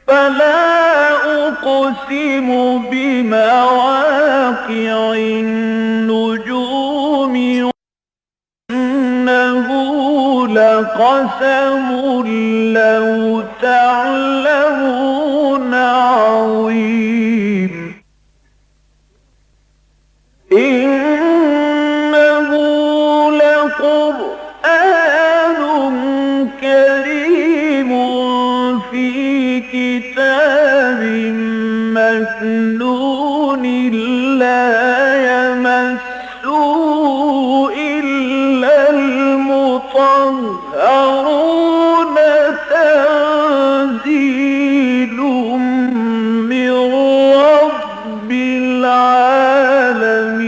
فلا أقسم بمواقع النجوم إنه لقسم لو تعلمون عظيم إنه لقرآن كريم في كتاب مكنون لا يمسه إلا المطهرون تنزيل من رب العالمين.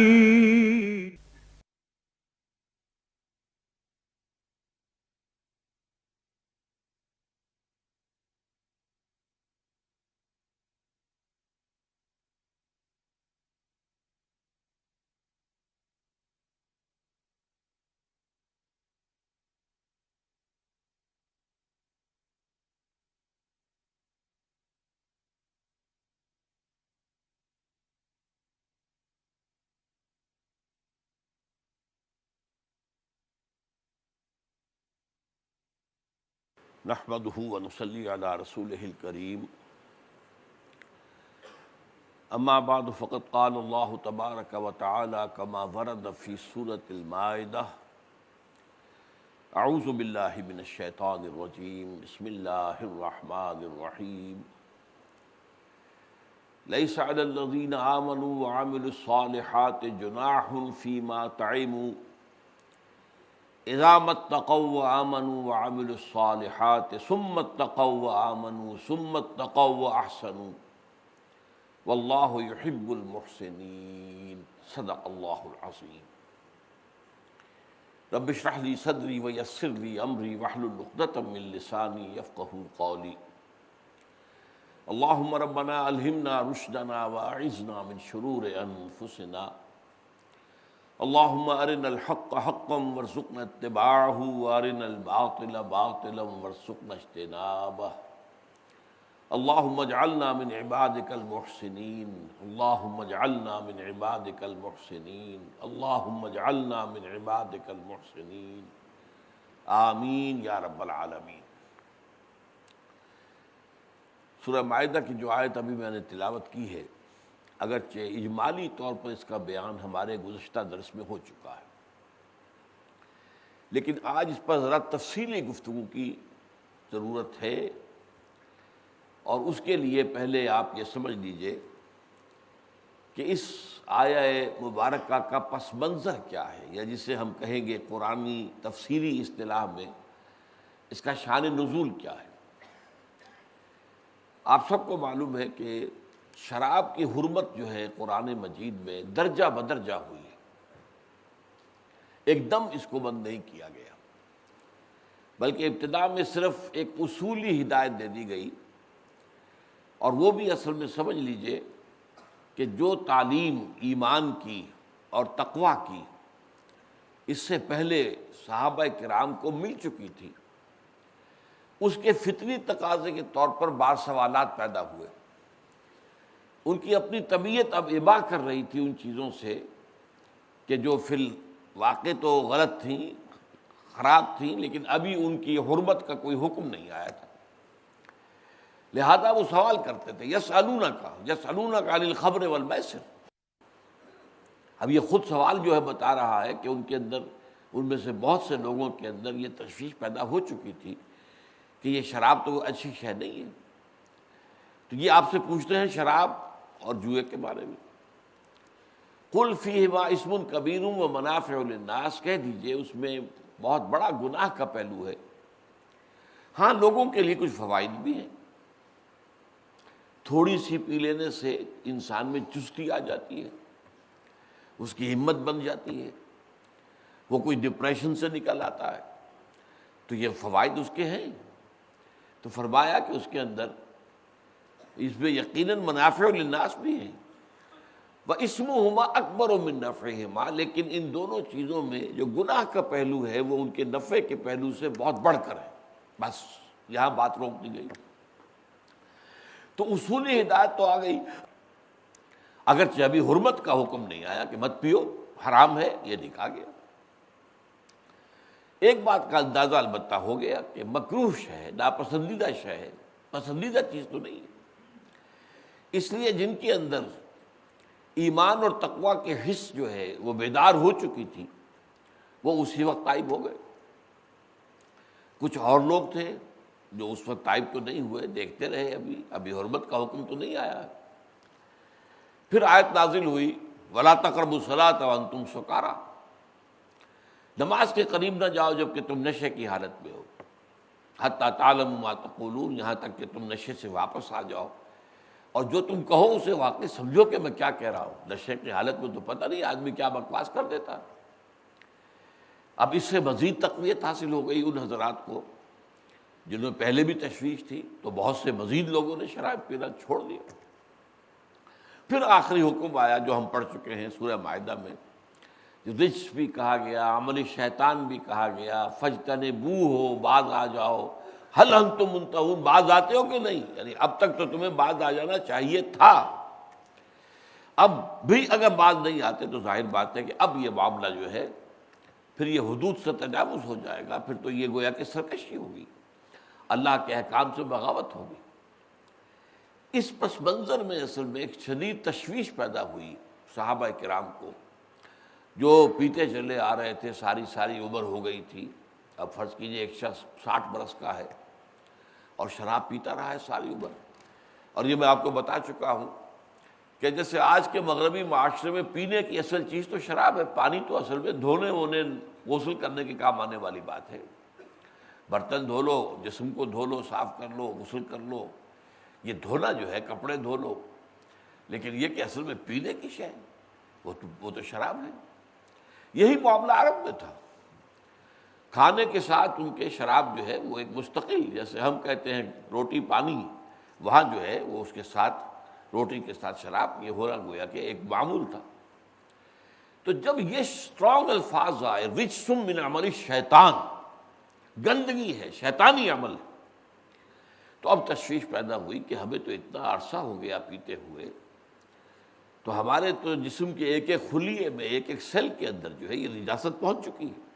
نحمده ونصلي على رسوله الكريم اما بعد فقد قال الله تبارك وتعالى كما ورد في سورة المائدة اعوذ بالله من الشيطان الرجيم بسم الله الرحمن الرحيم ليس على الذين آمنوا وعملوا الصالحات جناح فيما طعموا اذا ما اتقوا وآمنوا وعملوا الصالحات ثم اتقوا وآمنوا ثم اتقوا وأحسنوا والله يحب المحسنين صدق الله العظيم. رب اشرح لي صدري ويسر لي أمري واحلل عقدة من لساني يفقهوا قولي. اللهم ربنا ألهمنا رشدنا وأعذنا من شرور أنفسنا. اللهم أرنا الحق حقا وارزقنا اتباعه وأرنا الباطل باطلا وارزقنا اجتنابه. اللهم اجعلنا من عبادك المحسنين. اللهم اجعلنا من عبادك المحسنين. اللهم اجعلنا من عبادك المحسنين. آمین یا رب العالمین. سورہ مائدہ کی جو آیت ابھی میں نے تلاوت کی ہے، اگرچہ اجمالی طور پر اس کا بیان ہمارے گزشتہ درس میں ہو چکا ہے، لیکن آج اس پر ذرا تفصیلی گفتگو کی ضرورت ہے، اور اس کے لیے پہلے آپ یہ سمجھ لیجئے کہ اس آیہ مبارکہ کا پس منظر کیا ہے، یا جسے ہم کہیں گے قرآنی تفسیری اصطلاح میں اس کا شان نزول کیا ہے۔ آپ سب کو معلوم ہے کہ شراب کی حرمت جو ہے قرآن مجید میں درجہ بدرجہ ہوئی ہے، ایک دم اس کو بند نہیں کیا گیا، بلکہ ابتدا میں صرف ایک اصولی ہدایت دے دی گئی، اور وہ بھی اصل میں سمجھ لیجئے کہ جو تعلیم ایمان کی اور تقویٰ کی اس سے پہلے صحابہ کرام کو مل چکی تھی، اس کے فطری تقاضے کے طور پر بعض سوالات پیدا ہوئے۔ ان کی اپنی طبیعت اب ابا کر رہی تھی ان چیزوں سے کہ جو فی الواقع تو غلط تھیں، خراب تھیں، لیکن ابھی ان کی حرمت کا کوئی حکم نہیں آیا تھا، لہذا وہ سوال کرتے تھے یسألونک عن الخمر والمیسر۔ اب یہ خود سوال جو ہے بتا رہا ہے کہ ان کے اندر، ان میں سے بہت سے لوگوں کے اندر یہ تشویش پیدا ہو چکی تھی کہ یہ شراب تو اچھی شے نہیں ہے، تو یہ آپ سے پوچھتے ہیں شراب اور جوئے کے بارے میں۔ قل فیہما اسم کبیر ومنافع للناس، کہہ دیجئے اس میں بہت بڑا گناہ کا پہلو ہے، ہاں لوگوں کے لیے کچھ فوائد بھی ہیں۔ تھوڑی سی پی لینے سے انسان میں چستی آ جاتی ہے، اس کی ہمت بن جاتی ہے، وہ کوئی ڈپریشن سے نکل آتا ہے، تو یہ فوائد اس کے ہیں۔ تو فرمایا کہ اس کے اندر اس میں یقیناً منافع للناس بھی ہیں، وَإِسْمُهُمَا أَكْبَرُ مِن نَفْعِهِمَا، لیکن ان دونوں چیزوں میں جو گناہ کا پہلو ہے وہ ان کے نفع کے پہلو سے بہت بڑھ کر ہے۔ بس یہاں بات روک دی گئی۔ تو اصولی ہدایت تو آ گئی، اگرچہ ابھی حرمت کا حکم نہیں آیا کہ مت پیو، حرام ہے یہ لکھا گیا۔ ایک بات کا اندازہ البتہ ہو گیا کہ مکروہ شے ہے، ناپسندیدہ شے ہے، پسندیدہ چیز تو نہیں ہے۔ اس لیے جن کے اندر ایمان اور تقویٰ کے حس جو ہے وہ بیدار ہو چکی تھی، وہ اسی وقت تائب ہو گئے۔ کچھ اور لوگ تھے جو اس وقت تائب تو نہیں ہوئے، دیکھتے رہے، ابھی حرمت کا حکم تو نہیں آیا۔ پھر آیت نازل ہوئی وَلَا تَقْرَبُوا الصَّلَاةَ وَأَنْتُمْ سُكَارَىٰ، نماز کے قریب نہ جاؤ جب کہ تم نشے کی حالت میں ہو، حَتَّىٰ تَعْلَمُوا مَا تَقُولُونَ، یہاں تک کہ تم نشے سے واپس آ جاؤ اور جو تم کہو اسے واقعی سمجھو کہ میں کیا کہہ رہا ہوں۔ نشے کی حالت میں تو پتہ نہیں آدمی کیا بکواس کر دیتا۔ اب اس سے مزید تقویت حاصل ہو گئی ان حضرات کو جنہوں نے پہلے بھی تشویش تھی، تو بہت سے مزید لوگوں نے شراب پینا چھوڑ دیا۔ پھر آخری حکم آیا جو ہم پڑھ چکے ہیں سورہ مائدہ میں، جو رجس بھی کہا گیا، عمل شیطان بھی کہا گیا، فاجتنبوہ، باز آ جاؤ، ہل انتم منتہون، باز آتے ہو کہ نہیں؟ یعنی اب تک تو تمہیں باز آ جانا چاہیے تھا، اب بھی اگر باز نہیں آتے تو ظاہر بات ہے کہ اب یہ معاملہ جو ہے پھر یہ حدود سے تجاوز ہو جائے گا، پھر تو یہ گویا کہ سرکشی ہوگی، اللہ کے احکام سے بغاوت ہوگی۔ اس پس منظر میں اصل میں ایک شدید تشویش پیدا ہوئی صحابہ کرام کو، جو پیتے چلے آ رہے تھے، ساری عمر ہو گئی تھی۔ اب فرض کیجئے ایک شخص 60 برس کا ہے اور شراب پیتا رہا ہے ساری عمر، اور یہ میں آپ کو بتا چکا ہوں کہ جیسے آج کے مغربی معاشرے میں پینے کی اصل چیز تو شراب ہے، پانی تو اصل میں دھونے وونے غسل کرنے کے کام آنے والی بات ہے، برتن دھو لو، جسم کو دھو لو، صاف کر لو، غسل کر لو، یہ دھونا جو ہے کپڑے دھو لو، لیکن یہ کہ اصل میں پینے کی شے وہ تو شراب ہے۔ یہی معاملہ عرب میں تھا، کھانے کے ساتھ ان کے شراب جو ہے وہ ایک مستقل، جیسے ہم کہتے ہیں روٹی پانی، وہاں جو ہے وہ اس کے ساتھ روٹی کے ساتھ شراب، یہ ہو رہا گویا کہ ایک معمول تھا۔ تو جب یہ اسٹرانگ الفاظ آئے، رجس من عمل الشیطان، گندگی ہے، شیطانی عمل ہے، تو اب تشویش پیدا ہوئی کہ ہمیں تو اتنا عرصہ ہو گیا پیتے ہوئے، تو ہمارے تو جسم کے ایک ایک خلیے میں، ایک ایک سیل کے اندر جو ہے یہ نجاست پہنچ چکی ہے،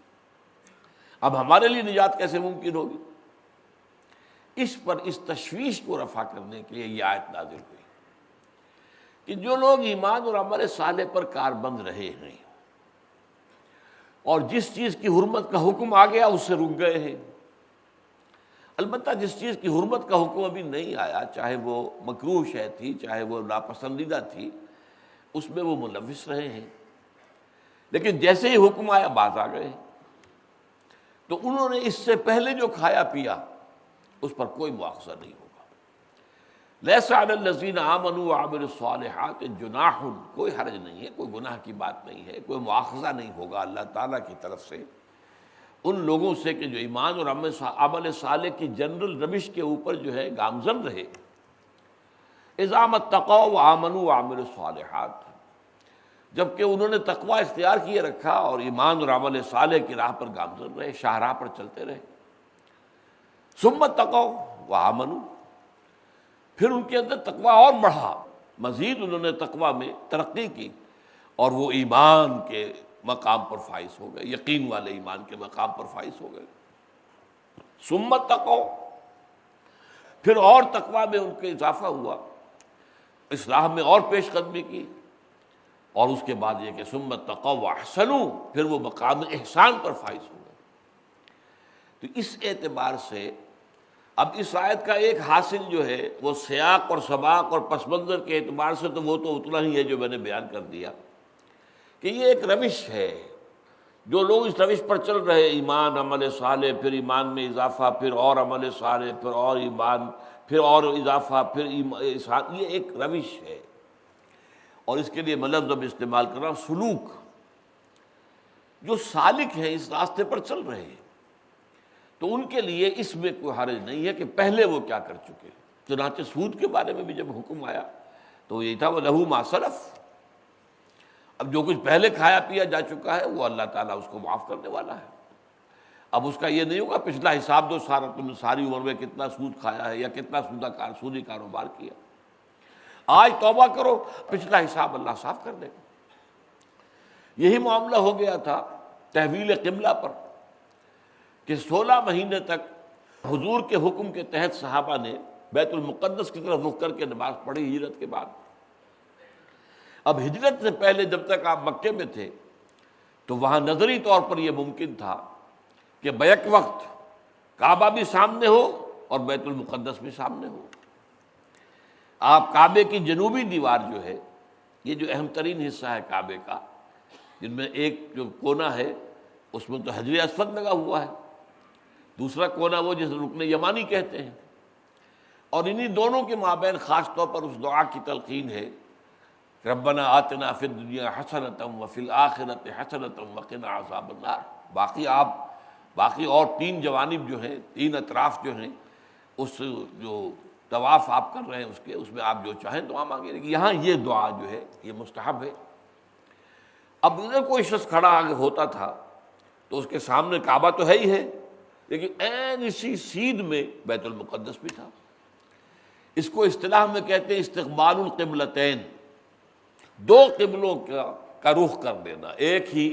اب ہمارے لیے نجات کیسے ممکن ہوگی؟ اس پر اس تشویش کو رفع کرنے کے لیے یہ آیت نازل ہوئی کہ جو لوگ ایمان اور عمل صالح پر کاربند رہے ہیں اور جس چیز کی حرمت کا حکم آ گیا اس سے رک گئے ہیں، البتہ جس چیز کی حرمت کا حکم ابھی نہیں آیا، چاہے وہ مکروہ شے تھی، چاہے وہ ناپسندیدہ تھی، اس میں وہ ملوث رہے ہیں، لیکن جیسے ہی حکم آیا باز آ گئے، تو انہوں نے اس سے پہلے جو کھایا پیا اس پر کوئی مواخذہ نہیں ہوگا۔ لیس علی الذین آمنوا وعملوا الصالحات جناح، کوئی حرج نہیں ہے، کوئی گناہ کی بات نہیں ہے، کوئی مواخذہ نہیں ہوگا اللہ تعالیٰ کی طرف سے ان لوگوں سے کہ جو ایمان اور عمل صالح کی جنرل روش کے اوپر جو ہے گامزن رہے، اذا ما اتقوا وآمنوا وعملوا الصالحات، جبکہ انہوں نے تقوی اختیار کیے رکھا اور ایمان اور عمل صالح کی راہ پر گامزن رہے، شاہراہ پر چلتے رہے، ثم اتقوا وآمنوا، پھر ان کے اندر تقوی اور بڑھا، مزید انہوں نے تقوی میں ترقی کی اور وہ ایمان کے مقام پر فائز ہو گئے، یقین والے ایمان کے مقام پر فائز ہو گئے۔ ثم اتقوا، پھر اور تقوی میں ان کے اضافہ ہوا، اصلاح میں اور پیش قدمی کی، اور اس کے بعد یہ کہ ثم اتقوا واحسنوا، پھر وہ مقام احسان پر فائز ہو گئے۔ تو اس اعتبار سے اب اس آیت کا ایک حاصل جو ہے وہ سیاق اور سباق اور پس منظر کے اعتبار سے تو وہ تو اتنا ہی ہے جو میں نے بیان کر دیا کہ یہ ایک روش ہے، جو لوگ اس روش پر چل رہے، ایمان عمل صالح، پھر ایمان میں اضافہ، پھر اور عمل صالح، پھر اور ایمان، پھر اور اضافہ، پھر احسان، یہ ایک روش ہے، اور اس کے لیے میں لفظ استعمال کر رہا ہوں سلوک، جو سالک ہیں اس راستے پر چل رہے ہیں، تو ان کے لیے اس میں کوئی حرج نہیں ہے کہ پہلے وہ کیا کر چکے۔ چنانچہ سود کے بارے میں بھی جب حکم آیا تو یہ تھا وَلَهُ مَا سَلَفَ، اب جو کچھ پہلے کھایا پیا جا چکا ہے وہ اللہ تعالیٰ اس کو معاف کرنے والا ہے۔ اب اس کا یہ نہیں ہوگا پچھلا حساب دو، سارا تم نے ساری عمر میں کتنا سود کھایا ہے یا کتنا سودی کاروبار کیا، آج توبہ کرو، پچھلا حساب اللہ صاف کر دے گا۔ یہی معاملہ ہو گیا تھا تحویل قبلہ پر کہ 16 مہینے تک حضور کے حکم کے تحت صحابہ نے بیت المقدس کی طرف رخ کر کے نماز پڑھی ہجرت کے بعد۔ اب ہجرت سے پہلے جب تک آپ مکے میں تھے تو وہاں نظری طور پر یہ ممکن تھا کہ بیک وقت کعبہ بھی سامنے ہو اور بیت المقدس بھی سامنے ہو۔ آپ کعبے کی جنوبی دیوار جو ہے، یہ جو اہم ترین حصہ ہے کعبے کا، جن میں ایک جو کونا ہے اس میں تو حجر اسود لگا ہوا ہے، دوسرا کونا وہ جسے رکن یمانی کہتے ہیں، اور انہی دونوں کے مابین خاص طور پر اس دعا کی تلقین ہے ربنا آتنا فی الدنیا حسنۃ وفی الآخرۃ حسنۃ وقنا عذاب النار۔ باقی اور 3 جوانب جو ہیں، 3 اطراف جو ہیں، اس جو طواف آپ کر رہے ہیں اس میں آپ جو چاہیں دعا مانگیں، لیکن یہاں یہ دعا جو ہے یہ مستحب ہے۔ اب ادھر کوئی شخص کھڑا آگے ہوتا تھا تو اس کے سامنے کعبہ تو ہے ہی ہے، لیکن عین اسی سیدھ میں بیت المقدس بھی تھا۔ اس کو اصطلاح میں کہتے ہیں استقبال القبلتین، 2 قبلوں کا رخ کر دینا۔ ایک ہی،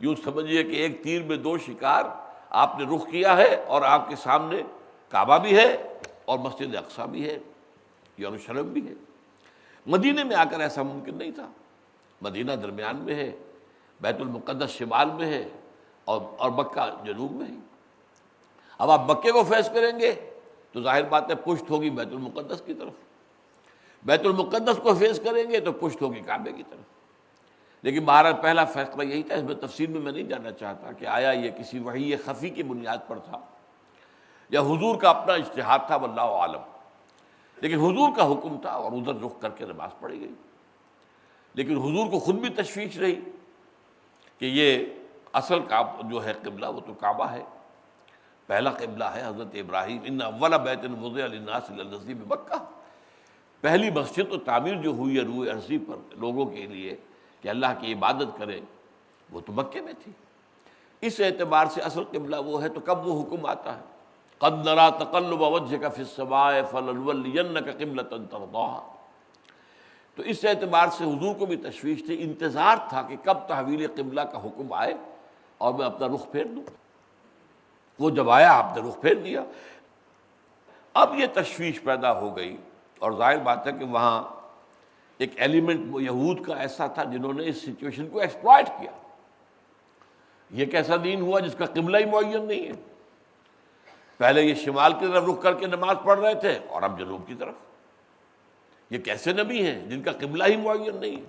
یوں سمجھیے کہ ایک تیر میں 2 شکار، آپ نے رخ کیا ہے اور آپ کے سامنے کعبہ بھی ہے اور مسجد اقصیٰ بھی ہے، یروشلم بھی ہے۔ مدینے میں آ کر ایسا ممکن نہیں تھا، مدینہ درمیان میں ہے، بیت المقدس شمال میں ہے اور مکہ جنوب میں ہے۔ اب آپ مکے کو فیس کریں گے تو ظاہر بات ہے پشت ہوگی بیت المقدس کی طرف، بیت المقدس کو فیس کریں گے تو پشت ہوگی کعبے کی طرف۔ لیکن بہرحال پہلا فیصلہ یہی تھا، اس میں تفصیل میں نہیں جانا چاہتا کہ آیا یہ کسی وحی خفی کی بنیاد پر تھا یا حضور کا اپنا اجتہاد تھا، واللہ عالم۔ لیکن حضور کا حکم تھا اور ادھر رخ کر کے نماز پڑھی گئی۔ لیکن حضور کو خود بھی تشویش رہی کہ یہ اصل جو ہے قبلہ وہ تو کعبہ ہے، پہلا قبلہ ہے حضرت ابراہیم، ان اول بیت وضع للناس للذی بمکہ، پہلی مسجد تو تعمیر جو ہوئی ہے روئے ارضی پر لوگوں کے لیے کہ اللہ کی عبادت کرے، وہ تو مکے میں تھی۔ اس اعتبار سے اصل قبلہ وہ ہے، تو کب وہ حکم آتا ہے قد نرى تقلب وجهك في السماء فلنولينك قبلة ترضاها، تو اس اعتبار سے حضور کو بھی تشویش تھی، انتظار تھا کہ کب تحویل قبلہ کا حکم آئے اور میں اپنا رخ پھیر دوں۔ وہ جب آیا آپ نے رخ پھیر دیا۔ اب یہ تشویش پیدا ہو گئی، اور ظاہر بات ہے کہ وہاں ایک ایلیمنٹ یہود کا ایسا تھا جنہوں نے اس سچویشن کو ایکسپلائٹ کیا۔ یہ کیسا دین ہوا جس کا قبلہ ہی معین نہیں ہے؟ پہلے یہ شمال کی طرف رخ کر کے نماز پڑھ رہے تھے اور اب جنوب کی طرف۔ یہ کیسے نبی ہیں جن کا قبلہ ہی معین نہیں ہے؟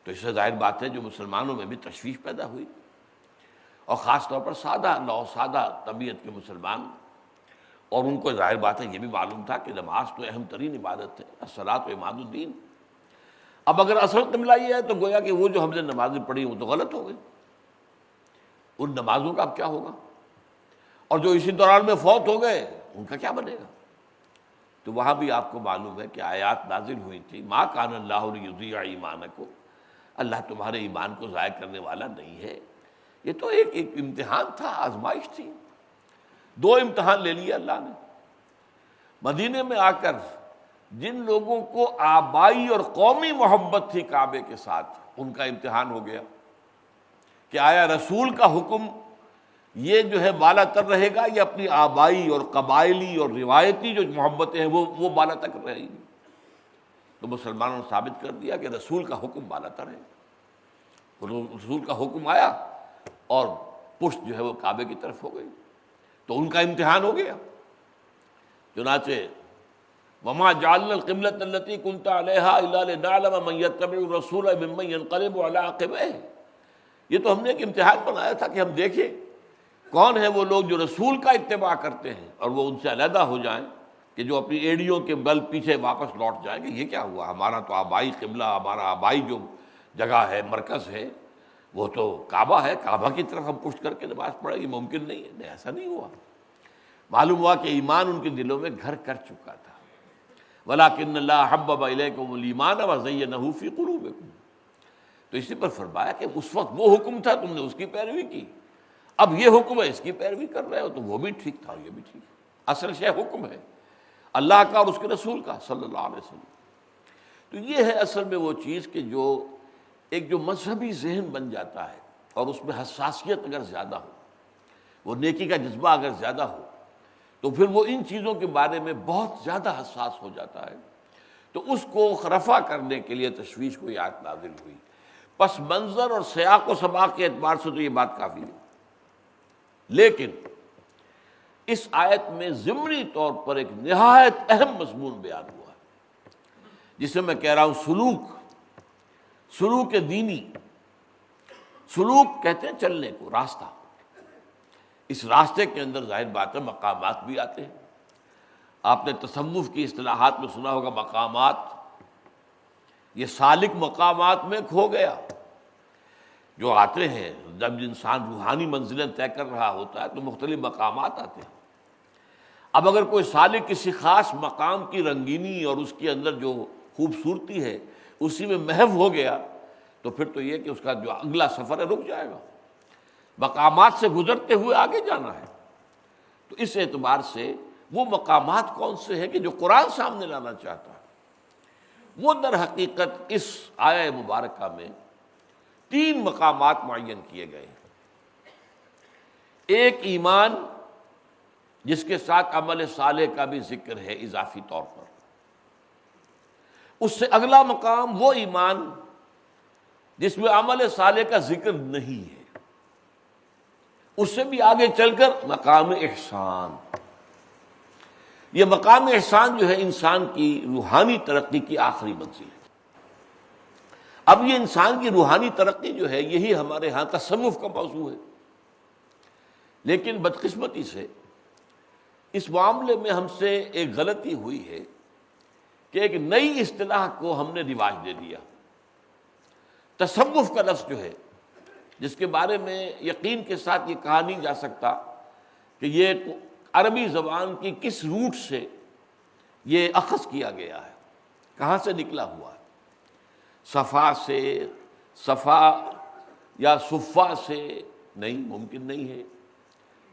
تو اس سے ظاہر بات ہے جو مسلمانوں میں بھی تشویش پیدا ہوئی، اور خاص طور پر سادہ طبیعت کے مسلمان، اور ان کو ظاہر بات ہے یہ بھی معلوم تھا کہ نماز تو اہم ترین عبادت ہے، الصلاۃ عماد الدین۔ اب اگر اصل قبلہ یہ ہے تو گویا کہ وہ جو ہم نے نمازیں پڑھی وہ تو غلط ہو گئی، ان نمازوں کا اب کیا ہوگا؟ اور جو اسی دوران میں فوت ہو گئے ان کا کیا بنے گا؟ تو وہاں بھی آپ کو معلوم ہے کہ آیات نازل ہوئی تھی، ما کان اللہ لیضیع ایمانکم، اللہ تمہارے ایمان کو ضائع کرنے والا نہیں ہے۔ یہ تو ایک امتحان تھا، آزمائش تھی، 2 امتحان لے لیے اللہ نے۔ مدینے میں آ کر جن لوگوں کو آبائی اور قومی محبت تھی کعبے کے ساتھ، ان کا امتحان ہو گیا کہ آیا رسول کا حکم یہ جو ہے بالا تر رہے گا یا اپنی آبائی اور قبائلی اور روایتی جو محبتیں ہیں وہ بالا تک رہے گی؟ تو مسلمانوں نے ثابت کر دیا کہ رسول کا حکم بالا تر ہے۔ رسول کا حکم آیا اور پشت جو ہے وہ کعبے کی طرف ہو گئی، تو ان کا امتحان ہو گیا۔ چنانچہ وما جعلنا القبلة التي كنت عليها الا لنعلم من يتبع الرسول ممن ينقلب على عقبيه، یہ تو ہم نے ایک امتحان بنایا تھا کہ ہم دیکھیں کون ہیں وہ لوگ جو رسول کا اتباع کرتے ہیں اور وہ ان سے علیحدہ ہو جائیں، کہ جو اپنی ایڑیوں کے بل پیچھے واپس لوٹ جائیں کہ یہ کیا ہوا، ہمارا تو آبائی قبلہ، ہمارا آبائی جو جگہ ہے، مرکز ہے، وہ تو کعبہ ہے، کعبہ کی طرف ہم پشت کر کے نماز پڑھیں، یہ ممکن نہیں ہے۔ نہیں، ایسا نہیں ہوا۔ معلوم ہوا کہ ایمان ان کے دلوں میں گھر کر چکا تھا۔ وَلَٰكِنَّ اللَّهَ حَبَّبَ إِلَيْكُمُ الْإِيمَانَ وَزَيَّنَهُ فِي قُلُوبِكُمْ، تو اسی پر فرمایا کہ اس وقت وہ حکم تھا تم نے اس کی پیروی کی، اب یہ حکم ہے اس کی پیروی کر رہے ہو، تو وہ بھی ٹھیک تھا اور یہ بھی ٹھیک ہے۔ اصل شے حکم ہے اللہ کا اور اس کے رسول کا صلی اللہ علیہ وسلم۔ تو یہ ہے اصل میں وہ چیز کہ جو ایک جو مذہبی ذہن بن جاتا ہے اور اس میں حساسیت اگر زیادہ ہو، وہ نیکی کا جذبہ اگر زیادہ ہو، تو پھر وہ ان چیزوں کے بارے میں بہت زیادہ حساس ہو جاتا ہے. تو اس کو رفع کرنے کے لیے تشویش کو یہ آیت نازل ہوئی. پس منظر اور سیاق و سباق کے اعتبار سے تو یہ بات کافی ہے، لیکن اس آیت میں ضمنی طور پر ایک نہایت اہم مضمون بیان ہوا ہے، جسے میں کہہ رہا ہوں سلوک دینی. سلوک کہتے ہیں چلنے کو، راستہ. اس راستے کے اندر ظاہر بات ہے مقامات بھی آتے ہیں. آپ نے تصوف کی اصطلاحات میں سنا ہوگا مقامات. یہ سالک مقامات میں کھو گیا جو آتے ہیں. جب انسان روحانی منزلیں طے کر رہا ہوتا ہے تو مختلف مقامات آتے ہیں. اب اگر کوئی سالک کسی خاص مقام کی رنگینی اور اس کے اندر جو خوبصورتی ہے اسی میں محو ہو گیا تو پھر تو یہ کہ اس کا جو اگلا سفر ہے رک جائے گا. مقامات سے گزرتے ہوئے آگے جانا ہے. تو اس اعتبار سے وہ مقامات کون سے ہیں کہ جو قرآن سامنے لانا چاہتا ہے، وہ در حقیقت اس آیہ مبارکہ میں 3 مقامات معین کیے گئے ہیں. ایک ایمان جس کے ساتھ عمل صالح کا بھی ذکر ہے اضافی طور پر. اس سے اگلا مقام وہ ایمان جس میں عمل صالح کا ذکر نہیں ہے. اس سے بھی آگے چل کر مقام احسان. یہ مقام احسان جو ہے انسان کی روحانی ترقی کی آخری منزل ہے. اب یہ انسان کی روحانی ترقی جو ہے یہی ہمارے ہاں تصوف کا موضوع ہے. لیکن بدقسمتی سے اس معاملے میں ہم سے ایک غلطی ہوئی ہے کہ ایک نئی اصطلاح کو ہم نے رواج دے دیا. تصوف کا لفظ جو ہے، جس کے بارے میں یقین کے ساتھ یہ کہا نہیں جا سکتا کہ یہ عربی زبان کی کس روٹ سے یہ اخذ کیا گیا ہے، کہاں سے نکلا ہوا ہے. صفا سے، صفا یا صفا سے نہیں، ممکن نہیں ہے.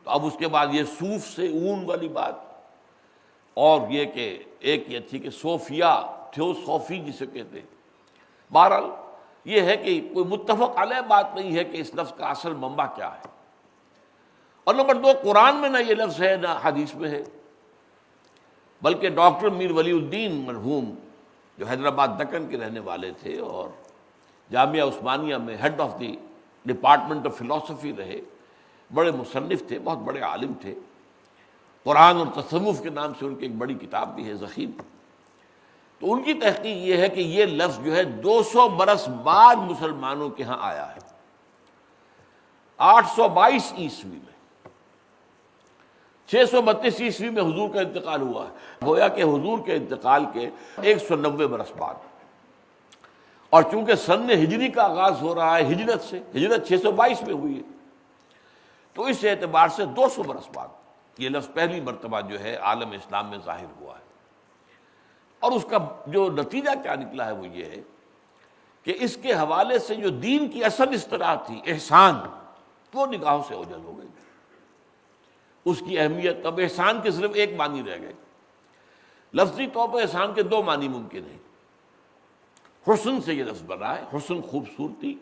تو اب اس کے بعد یہ صوف سے اون والی بات، اور یہ کہ ایک یہ تھی کہ صوفیہ تھیوسوفی جسے کہتے ہیں. بہرحال یہ ہے کہ کوئی متفق علیہ بات نہیں ہے کہ اس لفظ کا اصل منبع کیا ہے. اور نمبر 2، قرآن میں نہ یہ لفظ ہے نہ حدیث میں ہے، بلکہ ڈاکٹر میر ولی الدین مرحوم جو حیدرآباد دکن کے رہنے والے تھے اور جامعہ عثمانیہ میں head of the department of philosophy رہے، بڑے مصنف تھے، بہت بڑے عالم تھے. قرآن اور تصوف کے نام سے ان کی ایک بڑی کتاب بھی ہے ضخیم. تو ان کی تحقیق یہ ہے کہ یہ لفظ جو ہے 200 برس بعد مسلمانوں کے ہاں آیا ہے، 822 عیسوی میں. 632 عیسوی میں حضور کا انتقال ہوا ہے، گویا کہ حضور کے انتقال کے 190 برس بعد. اور چونکہ سن ہجری کا آغاز ہو رہا ہے ہجرت سے، ہجرت 622 میں ہوئی ہے، تو اس اعتبار سے 200 برس بعد یہ لفظ پہلی مرتبہ جو ہے عالم اسلام میں ظاہر ہوا ہے. اور اس کا جو نتیجہ کیا نکلا ہے وہ یہ ہے کہ اس کے حوالے سے جو دین کی اصل اصطلاح تھی احسان، وہ نگاہوں سے اوجھل ہو گئی. اس کی اہمیت، اب احسان کے صرف ایک معنی رہ گئے. لفظی طور پر احسان کے 2 معنی ممکن ہیں. حسن سے یہ لفظ بنا ہے، حسن خوبصورتی،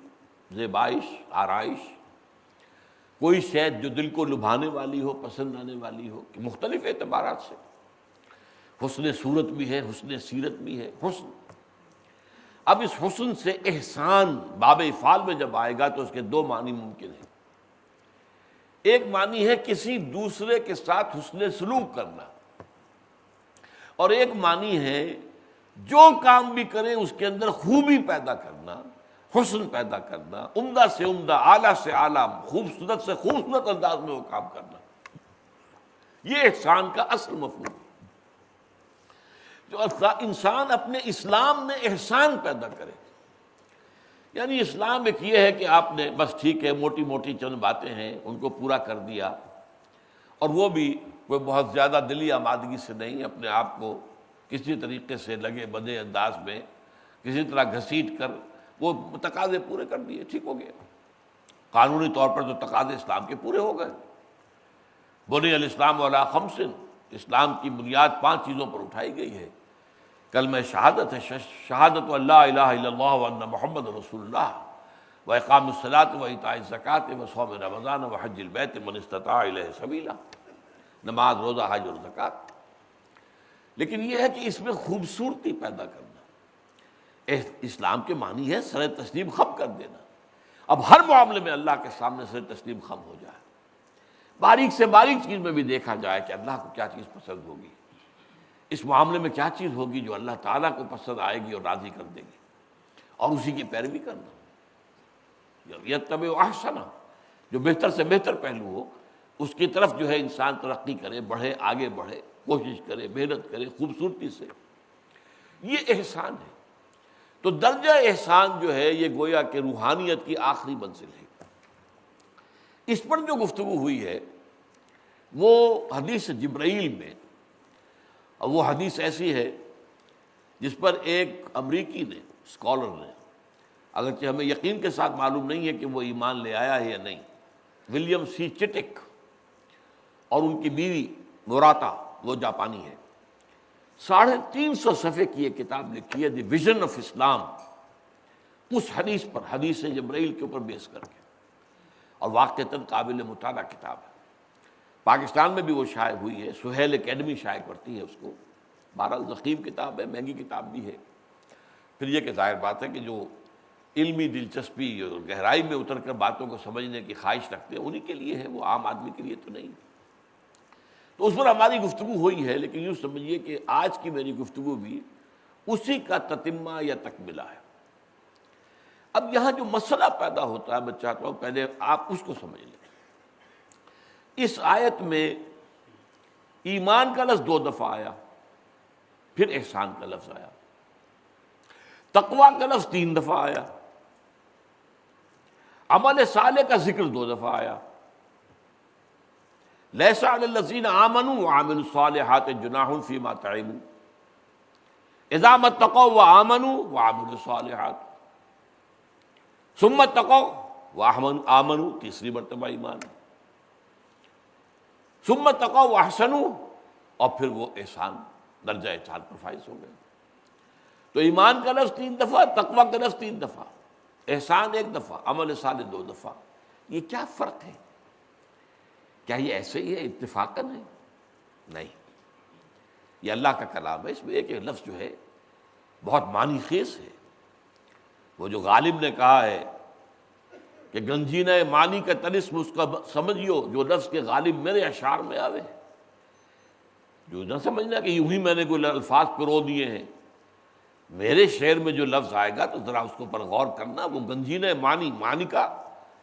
زیبائش، آرائش، کوئی شے جو دل کو لبھانے والی ہو، پسند آنے والی ہو، کہ مختلف اعتبارات سے. حسن صورت بھی ہے، حسن سیرت بھی ہے، حسن. اب اس حسن سے احسان باب افعال میں جب آئے گا تو اس کے 2 معنی ممکن ہیں. ایک معنی ہے کسی دوسرے کے ساتھ حسن سلوک کرنا، اور ایک معنی ہے جو کام بھی کریں اس کے اندر خوبی پیدا کرنا، حسن پیدا کرنا، عمدہ سے عمدہ، اعلیٰ سے اعلیٰ، خوبصورت سے خوبصورت انداز میں وہ کام کرنا. یہ احسان کا اصل مفہوم ہے. جو انسان اپنے اسلام میں احسان پیدا کرے، یعنی اسلام ایک یہ ہے کہ آپ نے بس ٹھیک ہے موٹی موٹی چند باتیں ہیں ان کو پورا کر دیا، اور وہ بھی کوئی بہت زیادہ دلی آمادگی سے نہیں، اپنے آپ کو کسی طریقے سے لگے بدے انداز میں کسی طرح گھسیٹ کر وہ تقاضے پورے کر دیے، ٹھیک ہو گیا. قانونی طور پر تو تقاضے اسلام کے پورے ہو گئے. بنی الاسلام علی خمس، اسلام کی بنیاد 5 چیزوں پر اٹھائی گئی ہے. کلمہ شہادت ہے، شہادت اللہ الہ الا اللہ وان محمد رسول اللہ واقام الصلاۃ وایتاء الزکوٰۃ وصوم رمضان وحج البیت من استطاع الیہ سبیلا، نماز، روزہ، حج اور زکوٰۃ۔ لیکن یہ ہے کہ اس میں خوبصورتی پیدا کرنا۔ اسلام کے معنی ہے سر تسلیم خم کر دینا۔ اب ہر معاملے میں اللہ کے سامنے سر تسلیم خم ہو جائے، باریک سے باریک چیز میں بھی دیکھا جائے کہ اللہ کو کیا چیز پسند ہوگی، اس معاملے میں کیا چیز ہوگی جو اللہ تعالیٰ کو پسند آئے گی اور راضی کر دے گی، اور اسی کی پیروی کرنا۔ یتبع احسن، جو بہتر سے بہتر پہلو ہو اس کی طرف جو ہے انسان ترقی کرے، بڑھے، آگے بڑھے، کوشش کرے، محنت کرے خوبصورتی سے، یہ احسان ہے۔ تو درجہ احسان جو ہے یہ گویا کہ روحانیت کی آخری منزل ہے۔ اس پر جو گفتگو ہوئی ہے وہ حدیث جبرائیل میں، اور وہ حدیث ایسی ہے جس پر ایک امریکی نے، اسکالر نے، اگرچہ ہمیں یقین کے ساتھ معلوم نہیں ہے کہ وہ ایمان لے آیا ہے یا نہیں، ولیم سی چٹک، اور ان کی بیوی موراتا، وہ جاپانی ہے، 350 صفحے کی ایک کتاب لکھی ہے، دی ویژن آف اسلام، اس حدیث پر، حدیث جبرائیل کے اوپر بیس کر کے، اور واقعتاً قابل مطالعہ کتاب ہے۔ پاکستان میں بھی وہ شائع ہوئی ہے، سہیل اکیڈمی شائع کرتی ہے اس کو۔ بہرحال ضخیم کتاب ہے، مہنگی کتاب بھی ہے۔ پھر یہ کہ ظاہر بات ہے کہ جو علمی دلچسپی اور گہرائی میں اتر کر باتوں کو سمجھنے کی خواہش رکھتے ہیں انہی کے لیے ہے، وہ عام آدمی کے لیے تو نہیں۔ تو اس پر ہماری گفتگو ہوئی ہے، لیکن یوں سمجھیے کہ آج کی میری گفتگو بھی اسی کا تتمہ یا تکملہ ہے۔ اب یہاں جو مسئلہ پیدا ہوتا ہے، میں چاہتا ہوں پہلے آپ اس کو سمجھ لیں۔ اس آیت میں ایمان کا لفظ 2 دفعہ آیا، پھر احسان کا لفظ آیا، تقویٰ کا لفظ 3 دفعہ آیا، عمل صالح کا ذکر 2 دفعہ آیا۔ لیس علی الذین آمنوا وعملوا الصالحات جناح فیما طعموا اذا ما اتقوا وآمنوا وعملوا الصالحات ثم اتقوا وآمنوا، تیسری مرتبہ ایمان، ثم اتقوا واحسنوا، اور پھر وہ احسان، درجہ احسان پر فائز ہو گئے۔ تو ایمان کا لفظ 3 دفعہ، تقویٰ کا لفظ 3 دفعہ، احسان 1 دفعہ، عمل صالح 2 دفعہ۔ یہ کیا فرق ہے؟ کیا یہ ایسے ہی ہے، اتفاقاً ہے؟ نہیں، یہ اللہ کا کلام ہے، اس میں ایک ایک لفظ جو ہے بہت معنی خیز ہے۔ وہ جو غالب نے کہا ہے کہ گنجینہ معنی کا طلسم اس کا سمجھیو جو لفظ کے غالب میرے اشعار میں آوے، جو نہ سمجھنا کہ یوں ہی میں نے کوئی الفاظ پرو دیے ہیں، میرے شعر میں جو لفظ آئے گا تو ذرا اس کو پر غور کرنا، وہ گنجینہ معنی کا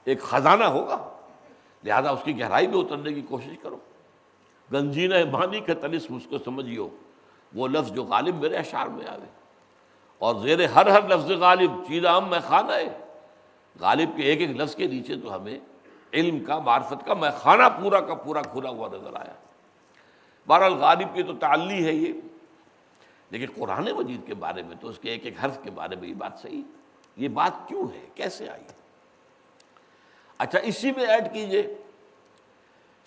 ایک خزانہ ہوگا، لہذا اس کی گہرائی میں اترنے کی کوشش کرو۔ گنجینہ معنی کا طلسم اس کو سمجھیو، وہ لفظ جو غالب میرے اشعار میں آوے، اور زیر ہر لفظ غالب چیدہ ہم میں خانہ ہے، غالب کے ایک ایک لفظ کے نیچے تو ہمیں علم کا، معرفت کا میں خانہ پورا کا پورا کھلا ہوا نظر آیا۔ بہرحال غالب کی تو تعلی ہے یہ، لیکن قرآن مجید کے بارے میں تو اس کے ایک ایک حرف کے بارے میں یہ بات صحیح، یہ بات کیوں ہے، کیسے آئی؟ اچھا، اسی میں ایڈ کیجئے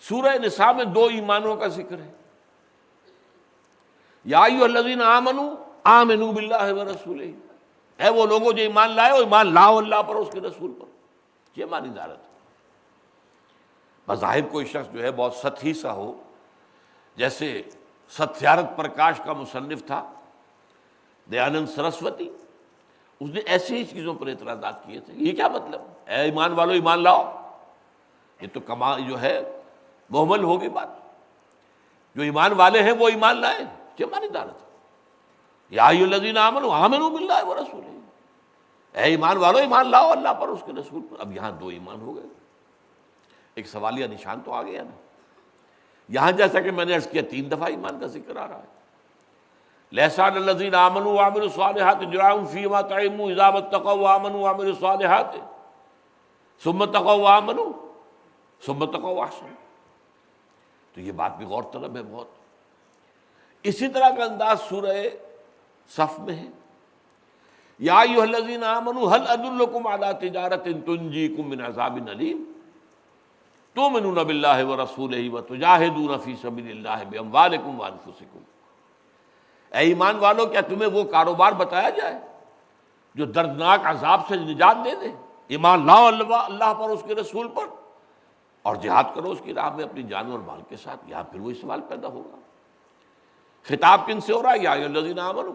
سورہ نساء میں 2 ایمانوں کا ذکر ہے۔ یا ایھا الذین آمنوا آمنوا باللہ ورسولہ، اے وہ لوگوں جو ایمان لائے ہو، ایمان لاؤ اللہ پر، اس کے رسول پر۔ یہ معنی دارت ہے۔ بظاہر کوئی شخص جو ہے بہت سطحی سا ہو، جیسے ستیارتھ پرکاش کا مصنف تھا دیانند سرسوتی، اس نے ایسی ہی چیزوں پر اعتراضات کیے تھے۔ یہ کیا مطلب، اے ایمان والو ایمان لاؤ، یہ تو جو ہے محمل ہوگی بات، جو ایمان والے ہیں وہ ایمان لائیں، یہ معنی دارت ہے۔ یا ایھا الذین آمنوا آمنوا باللہ ورسولہ، اے ایمان والو ایمان لاؤ اللہ پر، اس کے رسول پر۔ اب یہاں 2 ایمان ہو گئے، ایک سوالیہ نشان تو آ گیا نا۔ یہاں جیسا کہ میں نے عرض کیا 3 دفعہ ایمان کا ذکر آ رہا ہے۔ لیس علی الذین آمنوا وعملوا الصالحات جناح فیما طعموا اذا ما اتقوا وآمنوا وعملوا الصالحات ثم اتقوا وآمنوا ثم اتقوا واحسنوا۔ تو یہ بات بھی غور طلب ہے بہت۔ اسی طرح کا انداز سورہ صف میں ہے، یا ایھا الذین آمنوا هل ادلکم علی تجارۃ تنجیکم من عذاب الیم تؤمنون باللہ ورسولہ وتجاہدون فی سبیل اللہ باموالکم وانفسکم۔ اے ایمان والو کیا تمہیں وہ کاروبار بتایا جائے جو دردناک عذاب سے نجات دے دے؟ ایمان لاؤ اللہ پر، اس کے رسول پر، اور جہاد کرو اس کی راہ میں اپنی جان اور مال کے ساتھ۔ یہاں پھر وہی سوال پیدا ہوگا، خطاب کن سے ہو رہا ہے؟ یا ایھا الذین آمنوا،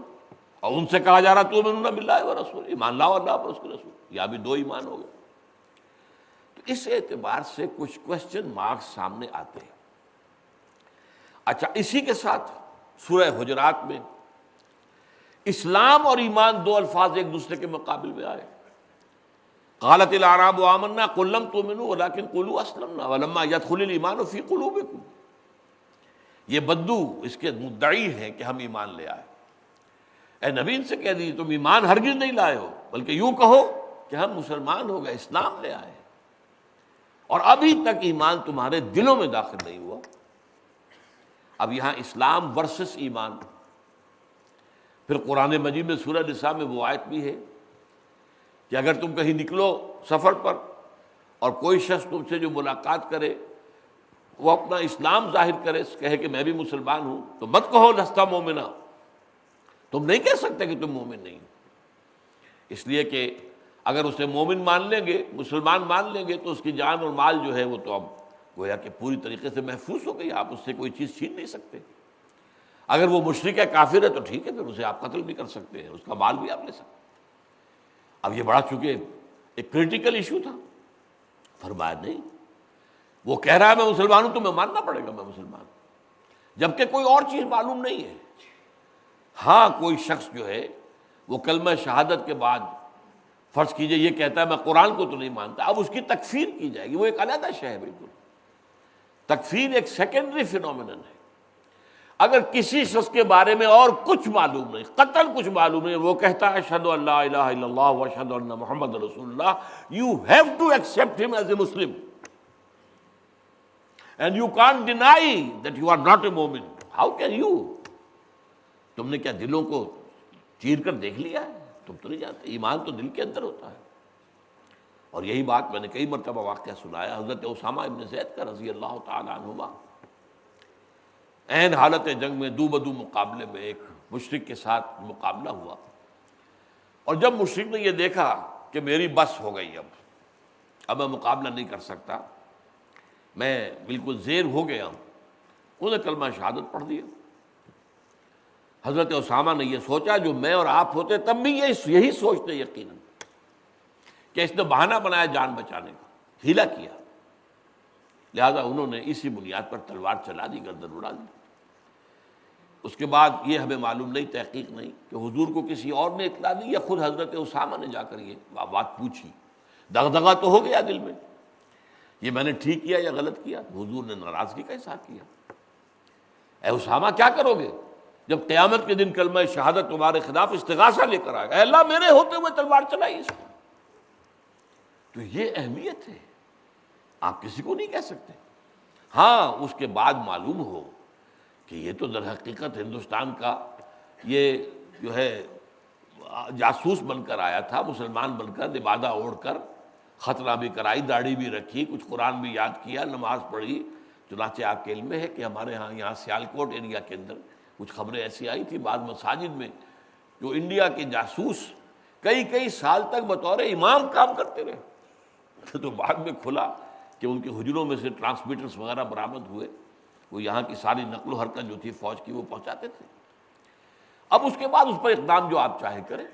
اور ان سے کہا جا رہا تؤمنون باللہ ورسولہ، ایمان لاؤ اللہ پر، اس کے رسول۔ یہاں بھی دو ایمان ہو گئے۔ تو اس اعتبار سے کچھ کوشچن مارکس سامنے آتے ہیں۔ اچھا، اسی کے ساتھ سورہ حجرات میں اسلام اور ایمان دو الفاظ ایک دوسرے کے مقابل میں آئے۔ قالت الاعراب آمنا قل لم تؤمنوا ولكن قولوا اسلمنا ولما يدخل الايمان في قلوبكم۔ یہ بدو اس کے مدعی ہیں کہ ہم ایمان لے آئے۔ اے نبی ان سے کہہ دیجیے تم ایمان ہرگز نہیں لائے ہو، بلکہ یوں کہو کہ ہم مسلمان ہو گئے، اسلام لے آئے، اور ابھی تک ایمان تمہارے دلوں میں داخل نہیں ہوا۔ اب یہاں اسلام ورسس ایمان۔ پھر قرآن مجید میں سورہ نساء میں وہ آیت بھی ہے کہ اگر تم کہیں نکلو سفر پر اور کوئی شخص تم سے جو ملاقات کرے وہ اپنا اسلام ظاہر کرے، کہے کہ میں بھی مسلمان ہوں، تو مت کہو لست مومنا، تم نہیں کہہ سکتے کہ تم مومن نہیں ہو، اس لیے کہ اگر اسے مومن مان لیں گے، مسلمان مان لیں گے، تو اس کی جان اور مال جو ہے وہ تو اب گویا کہ پوری طریقے سے محفوظ ہو گئی، آپ اس سے کوئی چیز چھین نہیں سکتے۔ اگر وہ مشرک ہے، کافر ہے، تو ٹھیک ہے، پھر اسے آپ قتل بھی کر سکتے ہیں، اس کا مال بھی آپ لے سکتے ہیں۔ اب یہ بڑا چونکہ ایک کریٹیکل ایشو تھا، فرمایا نہیں، وہ کہہ رہا ہے میں مسلمان ہوں، تو میں ماننا پڑے گا میں مسلمان ہوں، جبکہ کوئی اور چیز معلوم نہیں ہے۔ ہاں کوئی شخص جو ہے وہ کلمہ شہادت کے بعد فرض کیجئے یہ کہتا ہے میں قرآن کو تو نہیں مانتا، اب اس کی تکفیر کی جائے گی، وہ ایک علیحدہ شے ہے بالکل۔ تکفیر ایک سیکنڈری فینومینن ہے۔ اگر کسی شخص کے بارے میں اور کچھ معلوم نہیں، قطعاً کچھ معلوم نہیں، وہ کہتا ہے اشہد ان لا الہ الا اللہ واشہد ان محمد رسول اللہ، you have to accept him as a Muslim and you can't deny that you are not a مومن۔ how can you؟ تم نے کیا دلوں کو چیر کر دیکھ لیا ہے؟ تم تو نہیں جانتے، ایمان تو دل کے اندر ہوتا ہے۔ اور یہی بات میں نے کئی مرتبہ واقعہ سنایا، حضرت اسامہ ابن زید کا رضی اللہ تعالی عنہما، عین حالت جنگ میں دو بدو مقابلے میں ایک مشرک کے ساتھ مقابلہ ہوا، اور جب مشرک نے یہ دیکھا کہ میری بس ہو گئی، اب میں مقابلہ نہیں کر سکتا، میں بالکل زیر ہو گیا ہوں، انہوں نے کلمہ شہادت پڑھ دیا۔ حضرت اسامہ نے یہ سوچا جو میں اور آپ ہوتے تب بھی یہی سوچتے یقیناً کہ اس نے بہانہ بنایا جان بچانے کا، ہیلا کیا، لہذا انہوں نے اسی بنیاد پر تلوار چلا دی، گردن اڑا دی۔ اس کے بعد یہ ہمیں معلوم نہیں، تحقیق نہیں کہ حضور کو کسی اور نے اطلاع دی یا خود حضرت اسامہ نے جا کر یہ بات پوچھی۔ دغدغہ تو ہو گیا دل میں، یہ میں نے ٹھیک کیا یا غلط کیا؟ حضور نے ناراضگی کا اظہار کیا، اے اسامہ کیا کرو گے جب قیامت کے دن کلمہ شہادت تمہارے خلاف استغاثہ لے کر آئے گا؟ اے اللہ میرے ہوتے ہوئے تلوار چلائی اس کو۔ تو یہ اہمیت ہے، آپ کسی کو نہیں کہہ سکتے۔ ہاں اس کے بعد معلوم ہو کہ یہ تو در حقیقت ہندوستان کا یہ جو ہے جاسوس بن کر آیا تھا، مسلمان بن کر، لبادہ اوڑھ کر، خطرہ بھی کرائی، داڑھی بھی رکھی، کچھ قرآن بھی یاد کیا، نماز پڑھی۔ چنانچہ آپ کے علم میں ہے کہ ہمارے یہاں سیالکوٹ ایریا کے اندر کچھ خبریں ایسی آئی تھی بعض مساجد میں جو انڈیا کے جاسوس کئی سال تک بطور امام کام کرتے رہے، تو بعد میں کھلا کہ ان کے حجروں میں سے ٹرانسمیٹرز وغیرہ برآمد ہوئے، وہ یہاں کی ساری نقل و حرکت جو تھی فوج کی وہ پہنچاتے تھے۔ اب اس کے بعد اس پر اقدام جو آپ چاہیں کریں،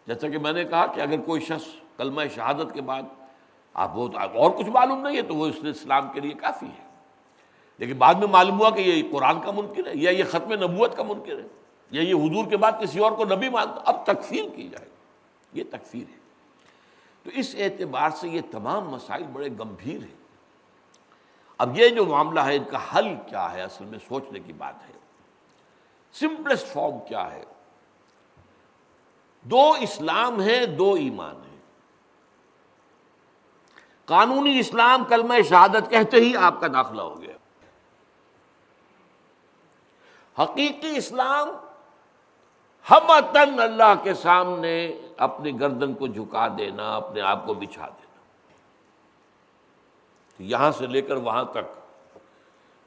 جیسا کہ میں نے کہا کہ اگر کوئی شخص کلمہ شہادت کے بعد آپ وہ اور کچھ معلوم نہیں ہے تو وہ اسلام کے لیے کافی ہے، لیکن بعد میں معلوم ہوا کہ یہ قرآن کا منکر ہے، یا یہ ختم نبوت کا منکر ہے، یا یہ حضور کے بعد کسی اور کو نبی مانتا، اب تکفیر کی جائے گی، یہ تکفیر ہے۔ تو اس اعتبار سے یہ تمام مسائل بڑے گمبھیر ہیں۔ اب یہ جو معاملہ ہے ان کا حل کیا ہے، اصل میں سوچنے کی بات ہے۔ سمپلسٹ فارم کیا ہے؟ دو اسلام ہے، دو ایمان ہے۔ قانونی اسلام کلمہ شہادت کہتے ہی آپ کا داخلہ ہو گیا۔ حقیقی اسلام ہمتاً اللہ کے سامنے اپنی گردن کو جھکا دینا، اپنے آپ کو بچھا دینا، یہاں سے لے کر وہاں تک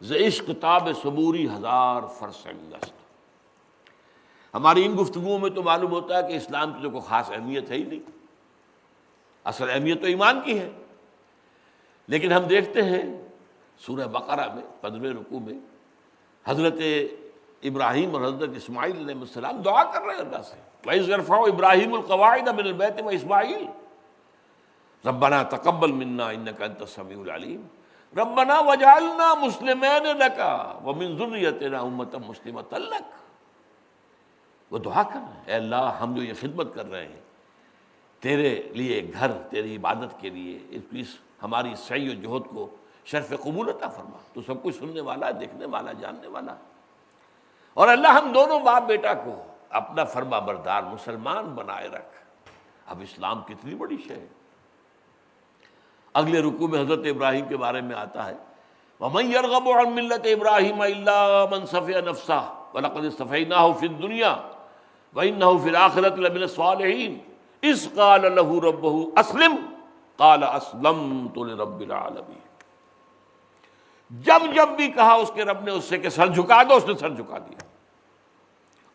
ز عشق تاب صبوری ہزار فرسنگ است۔ ہماری ان گفتگوؤں میں تو معلوم ہوتا ہے کہ اسلام کی تو کوئی خاص اہمیت ہے ہی نہیں، اصل اہمیت تو ایمان کی ہے۔ لیکن ہم دیکھتے ہیں سورہ بقرہ میں 15ویں رکوع میں حضرت ابراہیم اور حضرت اسماعیل علیہ السلام دعا کر رہے ہیں اللہ سے، وَإِذْ يَرْفَعُ إِبْرَاهِيمُ الْقَوَاعِدَ مِنَ الْبَيْتِ وَإِسْمَاعِيلُ رَبَّنَا تَقَبَّلْ مِنَّا إِنَّكَ أَنْتَ السَّمِيعُ الْعَلِيمُ رَبَّنَا وَاجْعَلْنَا مُسْلِمَيْنِ لَكَ وَمِنْ ذُرِّيَّتِنَا أُمَّةً مُسْلِمَةً لَكَ۔ وہ دعا کر رہے ہیں، اے اللہ ہم جو یہ خدمت کر رہے ہیں تیرے لیے گھر، تیری عبادت کے لیے، اس ہماری سعی و جہد کو شرف قبول عطا فرما، تو سب کچھ سننے والا، دیکھنے والا، جاننے والا۔ اور اللہ ہم دونوں باپ بیٹا کو اپنا فرما بردار مسلمان بنائے رکھ۔ اب اسلام کتنی بڑی شے ہے۔ اگلے رکوع میں حضرت ابراہیم کے بارے میں آتا ہے وَمَن يَرْغَبُ عَن مِّلَّةِ إِبْرَاهِيمَ إِلَّا مَن صَفِيَ نَفْسَهُ وَلَقَدِ اصْطَفَيْنَاهُ فِي الدُّنْيَا وَإِنَّهُ فِي الْآخِرَةِ لَمِنَ الصَّالِحِينَ إِذْ قَالَ لَهُ رَبُّهُ أَسْلِمْ قَالَ أَسْلَمْتُ لِرَبِّ الْعَالَمِينَ۔ جب جب بھی کہا اس کے رب نے اس سے کہ سر جھکا دو، اس نے سر جھکا دیا۔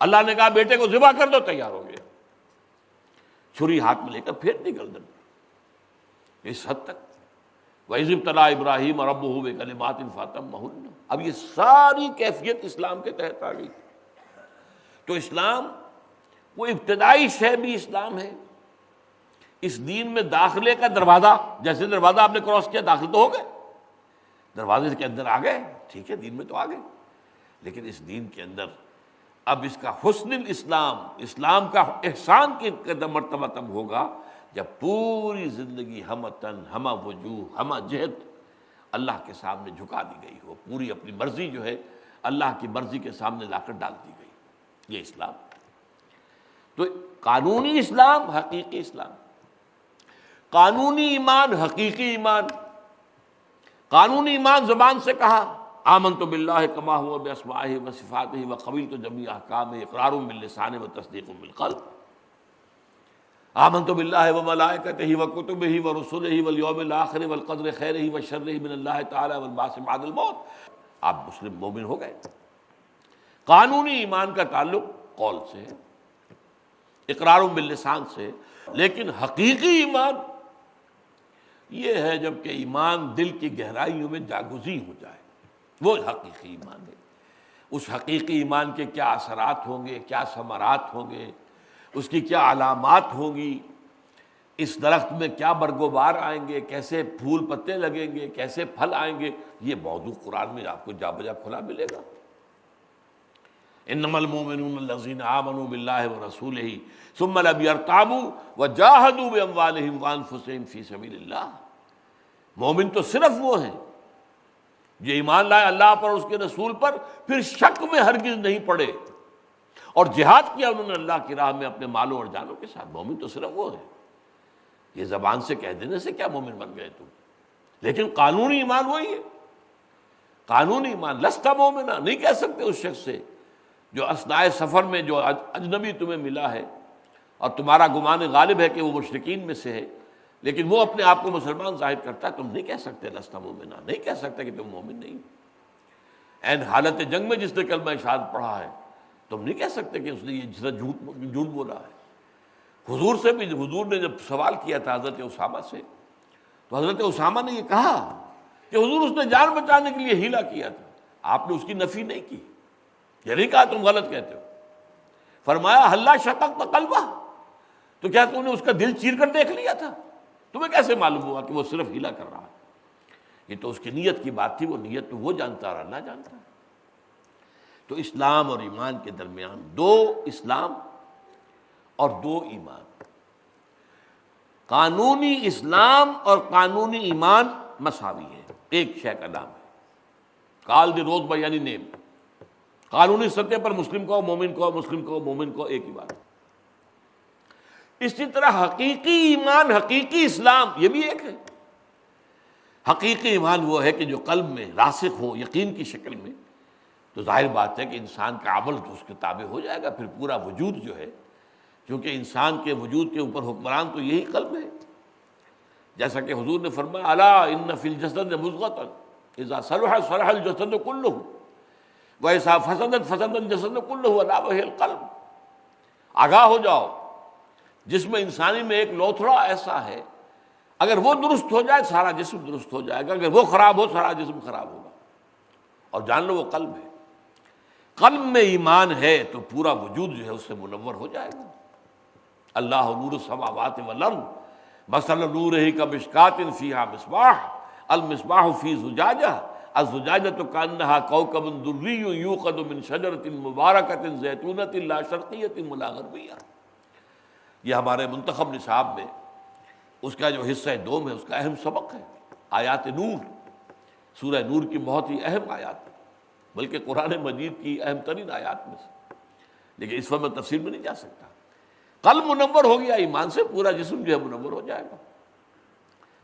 اللہ نے کہا بیٹے کو ذبح کر دو، تیار ہو گیا، چھری ہاتھ میں لے کر پھیر دی گردن پر۔ اس حد تک وَإِذِ ابْتَلَىٰ إِبْرَاهِيمَ رَبُّهُ بِكَلِمَاتٍ فَأَتَمَّهُنَّ۔ اب یہ ساری کیفیت اسلام کے تحت آ گئی۔ تو اسلام وہ ابتدائی شے بھی اسلام ہے، اس دین میں داخلے کا دروازہ، جیسے دروازہ آپ نے کراس کیا داخل تو ہو گئے، دروازے کے اندر آ گئے، ٹھیک ہے دین میں تو آ گئے، لیکن اس دین کے اندر اب اس کا حسن الاسلام، اسلام کا احسان کی مرتبہ تب ہوگا جب پوری زندگی ہمہ تن، ہمہ وجوہ، ہمہ جہت اللہ کے سامنے جھکا دی گئی ہو، پوری اپنی مرضی جو ہے اللہ کی مرضی کے سامنے لا کر ڈال دی گئی۔ یہ اسلام تو قانونی اسلام، حقیقی اسلام، قانونی ایمان، حقیقی ایمان۔ قانونی ایمان زبان سے کہا آمنت باللہ کما ہوا باسمائہ وصفاتہ وقبلت جمیع احکامہ اقرار باللسان وتصدیق بالقلب۔ آمنت باللہ وملائکتہ وکتبہ ورسلہ والیوم الآخر والقدر خیرہ وشرہ من اللہ تعالی والبعث بعد الموت۔ آپ مسلم مومن ہو گئے۔ قانونی ایمان کا تعلق قول سے ہے، اقرار باللسان سے، لیکن حقیقی ایمان یہ ہے جب کہ ایمان دل کی گہرائیوں میں جاگزی ہو جائے، وہ حقیقی ایمان ہے۔ اس حقیقی ایمان کے کیا اثرات ہوں گے، کیا ثمرات ہوں گے، اس کی کیا علامات ہوں گی، اس درخت میں کیا برگوبار آئیں گے، کیسے پھول پتے لگیں گے، کیسے پھل آئیں گے، یہ موضوع قرآن میں آپ کو جا بجا کھلا ملے گا۔ انما المؤمنون الذین آمنوا باللہ ورسولہ ثم لم یرتابوا وجاہدوا باموالہم وانفسہم فی سبیل اللہ۔ مومن تو صرف وہ ہیں جو ایمان لائے اللہ پر، اس کے رسول پر، پھر شک میں ہرگز نہیں پڑے اور جہاد کیا انہوں نے اللہ کی راہ میں اپنے مالوں اور جانوں کے ساتھ۔ مومن تو صرف وہ ہے۔ یہ زبان سے کہہ دینے سے کیا مومن بن گئے تم، لیکن قانونی ایمان وہی ہے۔ قانونی ایمان لست مومنا، نہیں کہہ سکتے اس شخص سے جو اثناء سفر میں جو اجنبی تمہیں ملا ہے اور تمہارا گمان غالب ہے کہ وہ مشرکین میں سے ہے، لیکن وہ اپنے آپ کو مسلمان ظاہر کرتا ہے، تم نہیں کہہ سکتے لست مومنا، نہیں کہہ سکتے کہ تم مومن نہیں۔ این حالت جنگ میں جس نے کلمہ شہادت پڑھا ہے، تم نہیں کہہ سکتے کہ اس نے یہ جھوٹ بولا ہے۔ حضور سے بھی، حضور نے جب سوال کیا تھا حضرت اسامہ سے، تو حضرت اسامہ نے یہ کہا کہ حضور اس نے جان بچانے کے لیے ہیلا کیا تھا، آپ نے اس کی نفی نہیں کی، یہ نہیں کہا تم غلط کہتے ہو۔ فرمایا حلا شققت قلبہ، تو کیا تم نے اس کا دل چیر کر دیکھ لیا تھا؟ تمہیں کیسے معلوم ہوا کہ وہ صرف ہیلا کر رہا ہے؟ یہ تو اس کی نیت کی بات تھی، وہ نیت تو وہ جانتا اور اللہ جانتا ہے۔ تو اسلام اور ایمان کے درمیان دو اسلام اور دو ایمان، قانونی اسلام اور قانونی ایمان مساوی ہے، ایک شے کا نام ہے، کال دی روز بائی یعنی نیم۔ قانونی سطح پر مسلم کو مومن کو، مسلم کو مومن کو، ایک ہی بات۔ اسی طرح حقیقی ایمان، حقیقی اسلام یہ بھی ایک ہے۔ حقیقی ایمان وہ ہے کہ جو قلب میں راسخ ہو یقین کی شکل میں، تو ظاہر بات ہے کہ انسان کا عمل تو اس کے تابع ہو جائے گا، پھر پورا وجود جو ہے، کیونکہ انسان کے وجود کے اوپر حکمران تو یہی قلب ہے۔ جیسا کہ حضور نے فرمایا الا ان فی الجسد مضغۃ اذا صلح صلح الجسد کلہ واذا فسدت فسد الجسد کلہ الا وہی القلب۔ آگاہ ہو جاؤ، جسم انسانی میں ایک لوتھڑا ایسا ہے، اگر وہ درست ہو جائے سارا جسم درست ہو جائے گا، اگر وہ خراب ہو سارا جسم خراب ہوگا۔ اور جان لو وہ قلب ہے، قلب میں ایمان ہے تو پورا وجود جو ہے اس سے منور ہو جائے گا۔ اللہ نور السماوات والارض مثل نورہ کمشکاۃ فیہا مصباح المصباح فی زجاجہ الزجاجۃ کأنہا کوکب دری یوقد من شجرۃ مبارکۃ زیتونۃ لا شرقیۃ ولا غربیہ۔ یہ ہمارے منتخب نصاب میں اس کا جو حصہ دوم ہے اس کا اہم سبق ہے، آیات نور، سورہ نور کی بہت ہی اہم آیات، بلکہ قرآن مجید کی اہم ترین آیات میں سے، لیکن اس وقت میں تفصیل میں نہیں جا سکتا۔ قلب منور ہو گیا ایمان سے، پورا جسم جو ہے منور ہو جائے گا،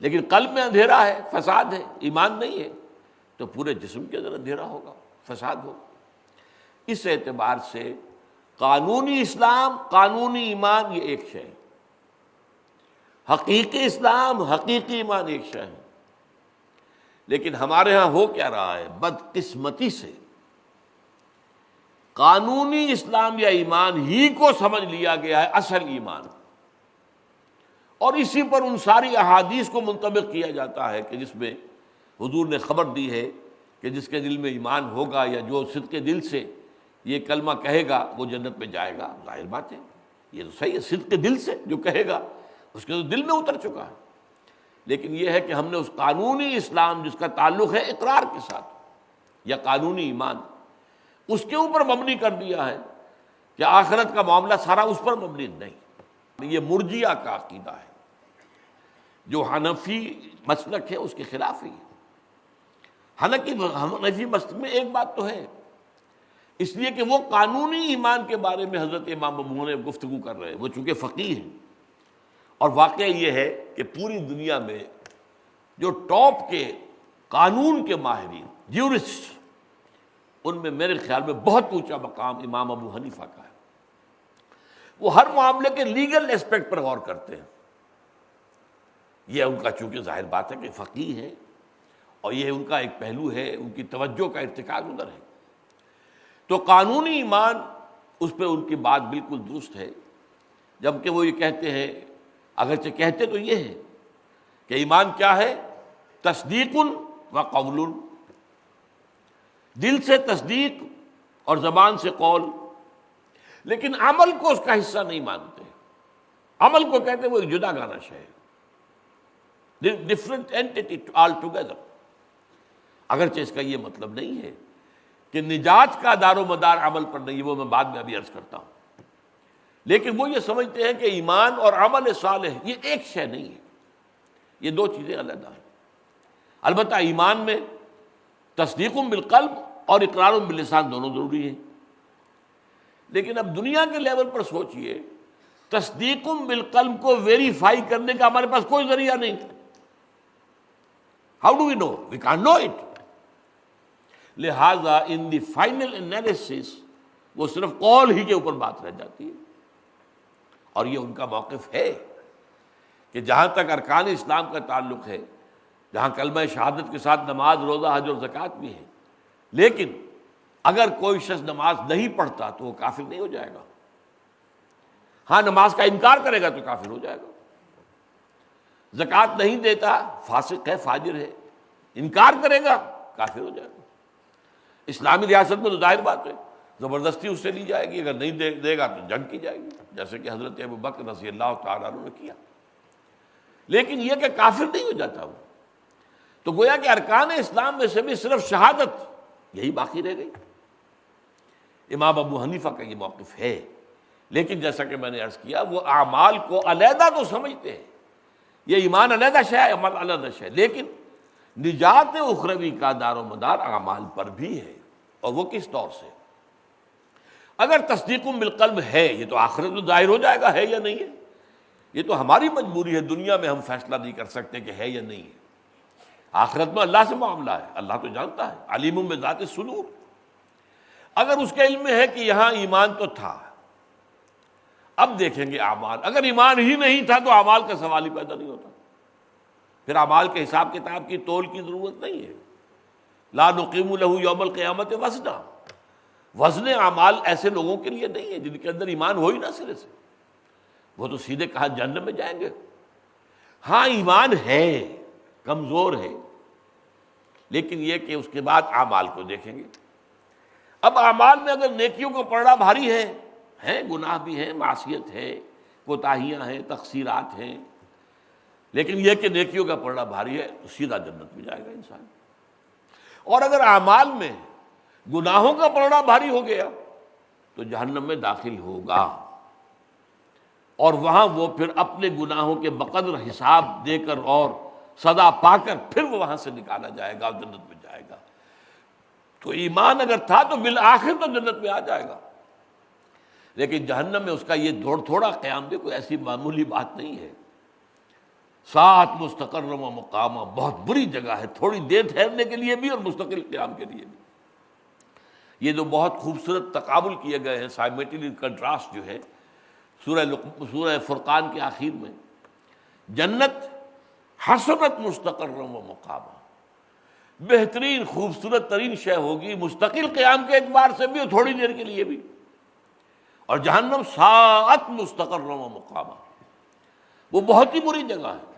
لیکن قلب میں اندھیرا ہے، فساد ہے، ایمان نہیں ہے، تو پورے جسم کے اندر اندھیرا ہوگا، فساد ہوگا۔ اس اعتبار سے قانونی اسلام، قانونی ایمان یہ ایک شے ہے، حقیقی اسلام، حقیقی ایمان ایک شے ہے۔ لیکن ہمارے ہاں ہو کیا رہا ہے؟ بدقسمتی سے قانونی اسلام یا ایمان ہی کو سمجھ لیا گیا ہے اصل ایمان، اور اسی پر ان ساری احادیث کو منطبق کیا جاتا ہے کہ جس میں حضور نے خبر دی ہے کہ جس کے دل میں ایمان ہوگا یا جو صدق کے دل سے یہ کلمہ کہے گا وہ جنت میں جائے گا۔ ظاہر بات ہے، یہ تو صحیح ہے، صدق کے دل سے جو کہے گا اس کے تو دل میں اتر چکا ہے۔ لیکن یہ ہے کہ ہم نے اس قانونی اسلام جس کا تعلق ہے اقرار کے ساتھ یا قانونی ایمان، اس کے اوپر مبنی کر دیا ہے کہ آخرت کا معاملہ سارا اس پر مبنی نہیں۔ یہ مرجیہ کا عقیدہ ہے جو حنفی مسلک ہے اس کے خلاف ہی ہے۔ حنفی مسلک میں ایک بات تو ہے، اس لیے کہ وہ قانونی ایمان کے بارے میں حضرت امام ابو حنیفہ گفتگو کر رہے ہیں، وہ چونکہ فقیہ ہیں، اور واقعہ یہ ہے کہ پوری دنیا میں جو ٹاپ کے قانون کے ماہرین، جیورسٹ، ان میں میرے خیال میں بہت اونچا مقام امام ابو حنیفہ کا ہے۔ وہ ہر معاملے کے لیگل اسپیکٹ پر غور کرتے ہیں، یہ ان کا چونکہ ظاہر بات ہے کہ فقیہ ہے، اور یہ ان کا ایک پہلو ہے، ان کی توجہ کا ارتکاز ادھر ہے۔ تو قانونی ایمان اس پہ ان کی بات بالکل درست ہے، جبکہ وہ یہ کہتے ہیں، اگرچہ کہتے تو یہ ہے کہ ایمان کیا ہے؟ تصدیق و قول، دل سے تصدیق اور زبان سے قول، لیکن عمل کو اس کا حصہ نہیں مانتے۔ عمل کو کہتے ہیں وہ ایک جدا گانا شے ہے، ڈفرنٹ اینٹی آل ٹوگیدر۔ اگرچہ اس کا یہ مطلب نہیں ہے کہ نجات کا دار و مدار عمل پر نہیں ہے، وہ میں بعد میں ابھی عرض کرتا ہوں، لیکن وہ یہ سمجھتے ہیں کہ ایمان اور عمل صالح یہ ایک شے نہیں ہے، یہ دو چیزیں علیحدہ ہیں۔ البتہ ایمان میں تصدیق بالقلب اور اقرار باللسان دونوں ضروری ہیں، لیکن اب دنیا کے لیول پر سوچئے، تصدیق بالقلب کو ویریفائی کرنے کا ہمارے پاس کوئی ذریعہ نہیں۔ How do we know? We can't know it. لہذا ان دی فائنل انالیسس وہ صرف قول ہی کے اوپر بات رہ جاتی ہے، اور یہ ان کا موقف ہے کہ جہاں تک ارکان اسلام کا تعلق ہے، جہاں کلمہ شہادت کے ساتھ نماز، روزہ، حج اور زکوٰۃ بھی ہے، لیکن اگر کوئی شخص نماز نہیں پڑھتا تو وہ کافر نہیں ہو جائے گا۔ ہاں نماز کا انکار کرے گا تو کافر ہو جائے گا، زکوٰۃ نہیں دیتا فاسق ہے، فاجر ہے، انکار کرے گا کافر ہو جائے گا۔ اسلامی ریاست میں تو ظاہر بات ہے زبردستی اس سے لی جائے گی، اگر نہیں دے گا تو جنگ کی جائے گی، جیسے کہ حضرت ابو بکر رضی اللہ تعالیٰ عنہ نے کیا۔ لیکن یہ کہ کافر نہیں ہو جاتا وہ، تو گویا کہ ارکان اسلام میں سے بھی صرف شہادت یہی باقی رہ گئی۔ امام ابو حنیفہ کا یہ موقف ہے، لیکن جیسا کہ میں نے عرض کیا وہ اعمال کو علیحدہ تو سمجھتے ہیں، یہ ایمان علیحدہ شے ہے، عمل علیحدہ شے ہے، لیکن نجات اخروی کا دار و مدار اعمال پر بھی ہے، اور وہ کس طور سے؟ اگر تصدیق بالقلب ہے، یہ تو آخرت میں ظاہر ہو جائے گا ہے یا نہیں ہے، یہ تو ہماری مجبوری ہے، دنیا میں ہم فیصلہ نہیں کر سکتے کہ ہے یا نہیں ہے۔ آخرت میں اللہ سے معاملہ ہے، اللہ تو جانتا ہے، علیم بذات الصدور۔ اگر اس کے علم میں ہے کہ یہاں ایمان تو تھا، اب دیکھیں گے اعمال، اگر ایمان ہی نہیں تھا تو اعمال کا سوال ہی پیدا نہیں ہوتا، پھر اعمال کے حساب کتاب کی تول کی ضرورت نہیں ہے۔ لا نقیم لہ یوم القیامت وزنا، وزن اعمال ایسے لوگوں کے لیے نہیں ہے جن کے اندر ایمان ہو ہی نہ سرے سے، وہ تو سیدھے کہا جہنم میں جائیں گے۔ ہاں ایمان ہے، کمزور ہے، لیکن یہ کہ اس کے بعد اعمال کو دیکھیں گے۔ اب اعمال میں اگر نیکیوں کا پلڑا بھاری ہے، گناہ بھی ہے، معصیت ہے، کوتاہیاں ہیں، تقصیرات ہیں، لیکن یہ کہ نیکیوں کا پلڑا بھاری ہے تو سیدھا جنت میں جائے گا انسان۔ اور اگر اعمال میں گناہوں کا پلڑا بھاری ہو گیا تو جہنم میں داخل ہوگا، اور وہاں وہ پھر اپنے گناہوں کے بقدر حساب دے کر اور سزا پا کر پھر وہ وہاں سے نکالا جائے گا اور جنت میں جائے گا۔ تو ایمان اگر تھا تو بالآخر تو جنت میں آ جائے گا، لیکن جہنم میں اس کا یہ دوڑ تھوڑا قیام بھی کوئی ایسی معمولی بات نہیں ہے۔ سات مستقر و مقامہ، بہت بری جگہ ہے، تھوڑی دیر ٹھہرنے کے لیے بھی اور مستقل قیام کے لیے بھی۔ یہ جو بہت خوبصورت تقابل کیے گئے ہیں، سائمیٹری کنٹراسٹ جو ہے سورہ فرقان کے آخر میں، جنت حسنت مستقر و مقامہ، بہترین خوبصورت ترین شے ہوگی مستقل قیام کے اعتبار سے بھی اور تھوڑی دیر کے لیے بھی، اور جہنم ساعت مستقر و مقامہ، وہ بہت ہی بری جگہ ہے،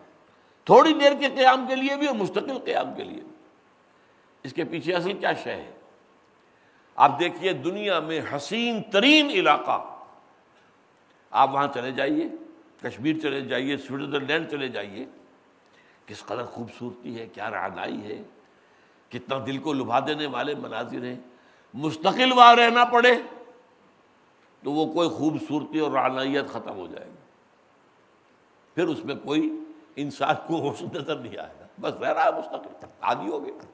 تھوڑی دیر کے قیام کے لیے بھی اور مستقل قیام کے لیے بھی۔ اس کے پیچھے اصل کیا شے ہے؟ آپ دیکھیے دنیا میں حسین ترین علاقہ، آپ وہاں چلے جائیے، کشمیر چلے جائیے، سوئٹزرلینڈ چلے جائیے، کس قدر خوبصورتی ہے، کیا رعنائی ہے، کتنا دل کو لبھا دینے والے مناظر ہیں۔ مستقل وہاں رہنا پڑے تو وہ کوئی خوبصورتی اور رعنائیت ختم ہو جائے گی، پھر اس میں کوئی انسان کو حسن نظر نہیں آئے گا، بس رہ رہا ہے مستقل، عادی ہو گیا،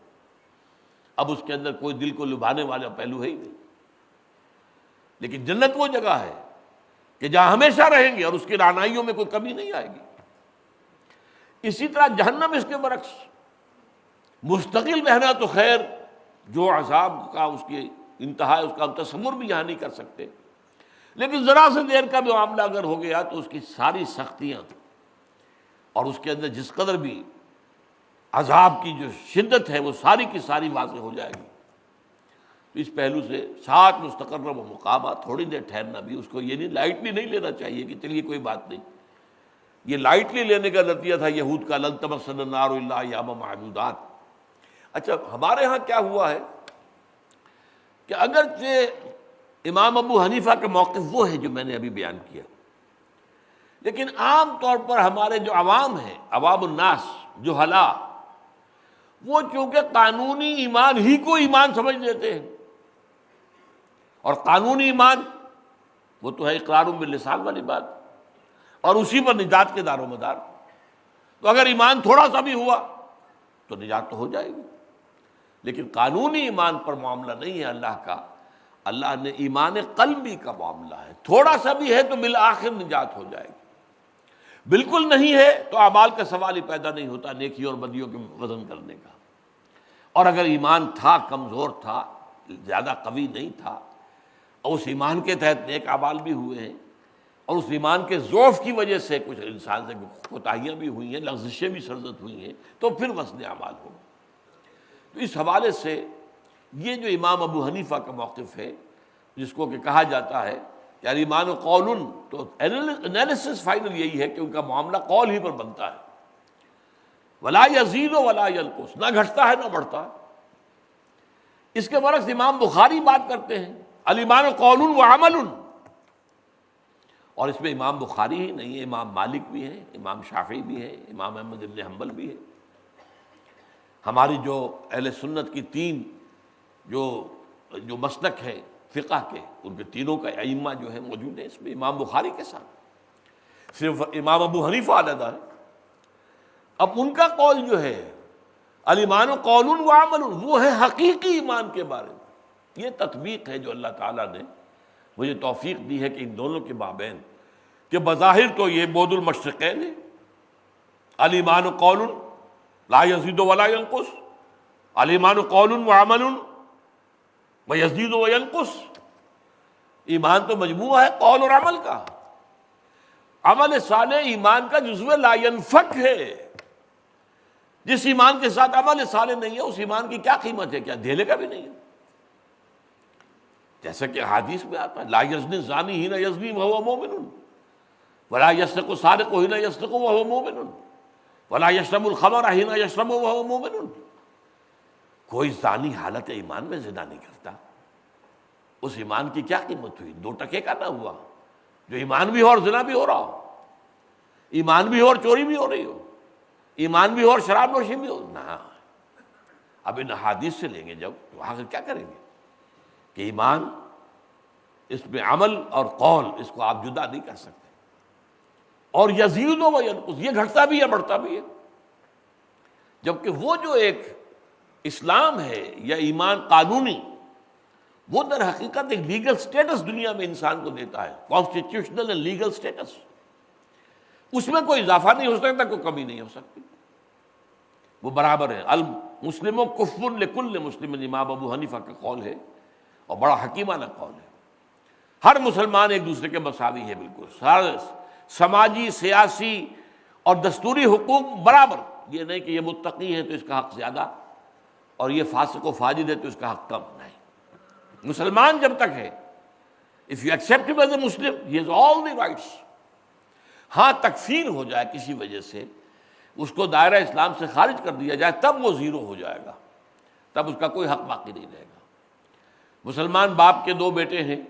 اب اس کے اندر کوئی دل کو لبھانے والا پہلو ہے ہی نہیں۔ لیکن جنت وہ جگہ ہے کہ جہاں ہمیشہ رہیں گے اور اس کی رعنائیوں میں کوئی کمی نہیں آئے گی۔ اسی طرح جہنم اس کے برعکس، مستقل رہنا تو خیر جو عذاب کا اس کی انتہا ہے اس کا ہم تصور بھی یہاں نہیں کر سکتے، لیکن ذرا سے دیر کا بھی معاملہ اگر ہو گیا تو اس کی ساری سختیاں اور اس کے اندر جس قدر بھی عذاب کی جو شدت ہے وہ ساری کی ساری واضح ہو جائے گی۔ تو اس پہلو سے ساتھ مستقر و مقامہ، تھوڑی دیر ٹھہرنا بھی اس کو یہ نہیں لائٹلی نہیں لینا چاہیے کہ چلیے کوئی بات نہیں۔ یہ لائٹلی لینے کا نتیجہ تھا یہود کا لن تمسنا النار الا ایاما معدودات۔ اچھا ہمارے ہاں کیا ہوا ہے کہ اگرچہ امام ابو حنیفہ کا موقف وہ ہے جو میں نے ابھی بیان کیا، لیکن عام طور پر ہمارے جو عوام ہیں، عوام الناس، جہلا، وہ چونکہ قانونی ایمان ہی کو ایمان سمجھ لیتے ہیں، اور قانونی ایمان وہ تو ہے اقرار باللسان والی بات، اور اسی پر نجات کے دار و مدار۔ تو اگر ایمان تھوڑا سا بھی ہوا تو نجات تو ہو جائے گی، لیکن قانونی ایمان پر معاملہ نہیں ہے اللہ کا۔ اللہ نے ایمان قلبی کا معاملہ ہے، تھوڑا سا بھی ہے تو بالآخر نجات ہو جائے گی، بالکل نہیں ہے تو اعمال کا سوال ہی پیدا نہیں ہوتا نیکی اور بدیوں کے وزن کرنے کا۔ اور اگر ایمان تھا، کمزور تھا، زیادہ قوی نہیں تھا، اور اس ایمان کے تحت نیک اعمال بھی ہوئے ہیں، اور اس ایمان کے ضعف کی وجہ سے کچھ انسان سے کوتاہیاں بھی ہوئی ہیں، لغزشیں بھی سرزد ہوئی ہیں، تو پھر وزن اعمال ہوگا۔ تو اس حوالے سے یہ جو امام ابو حنیفہ کا موقف ہے، جس کو کہ کہا جاتا ہے یار ایمان و قول، تو انالیسس فائنل یہی ہے کہ ان کا معاملہ قول ہی پر بنتا ہے، ولا یزید ولا ینقص، نہ گھٹتا ہے نہ بڑھتا۔ اس کے برعکس امام بخاری بات کرتے ہیں الایمان قول و عمل، اور اس میں امام بخاری ہی نہیں ہے، امام مالک بھی ہے، امام شافعی بھی ہے، امام احمد بن حنبل بھی ہے۔ ہماری جو اہل سنت کی تین جو مسلک ہے فقہ کے، ان کے تینوں کا ائمہ جو ہے موجود ہیں اس میں امام بخاری کے ساتھ، صرف امام ابو حنیفہ علیحدہ ہے۔ اب ان کا قول جو ہے الایمان قول و عمل، وہ ہے حقیقی ایمان کے بارے میں۔ یہ تطبیق ہے جو اللہ تعالیٰ نے مجھے توفیق دی ہے کہ ان دونوں کے مابین، کہ بظاہر تو یہ بعد المشرقین ہے، الایمان قول لا یزید ولا ینقص، الایمان قول و عمل و یزید و ینقص۔ ایمان تو مجموعہ ہے قول اور عمل کا، عمل صالح ایمان کا جزو لا ینفک ہے۔ جس ایمان کے ساتھ عمل صالح نہیں ہے اس ایمان کی کیا قیمت ہے، کیا دھیلے کا بھی نہیں ہے۔ جیسا کہ حدیث میں آتا ہے لا یزنی الزانی حین یزنی وہو مومن ولا یسرق السارق حین یسرق وہو مومن ولا یشرب الخمر حین یشرب وہو مومن. کوئی زانی حالت ایمان میں زنا نہیں کرتا. اس ایمان کی کیا قیمت ہوئی؟ 2 ٹکے کا نہ ہوا. جو ایمان بھی ہو اور زنا بھی ہو رہا ہو، ایمان بھی ہو اور چوری بھی ہو رہی ہو، ایمان بھی ہو اور شراب نوشی بھی ہو. نہ، اب ان حدیث سے لیں گے جب تو آخر کیا کریں گے کہ ایمان اس میں عمل اور قول اس کو آپ جدا نہیں کر سکتے. اور یزید و ینقص، یہ گھٹتا بھی ہے بڑھتا بھی ہے. جبکہ وہ جو ایک اسلام ہے یا ایمان قانونی، وہ در حقیقت ایک لیگل سٹیٹس دنیا میں انسان کو دیتا ہے، کانسٹیٹیوشنل اینڈ لیگل سٹیٹس. اس میں کوئی اضافہ نہیں ہو سکتا، کوئی کمی نہیں ہو سکتی، وہ برابر ہے. المسلم کفر لکل مسلم، امام ابو حنیفہ کا قول ہے اور بڑا حکیمانہ قول ہے. ہر مسلمان ایک دوسرے کے مساوی ہے، بالکل. ہر سماجی، سیاسی اور دستوری حقوق برابر. یہ نہیں کہ یہ متقی ہے تو اس کا حق زیادہ اور یہ فاسق و فاجر ہے تو اس کا حق کم. نہیں، مسلمان جب تک ہے، if you accept him as a Muslim, he has all the rights. ہاں تکفیر ہو جائے کسی وجہ سے، اس کو دائرہ اسلام سے خارج کر دیا جائے، تب وہ زیرو ہو جائے گا، تب اس کا کوئی حق باقی نہیں رہے گا. مسلمان باپ کے 2 بیٹے ہیں،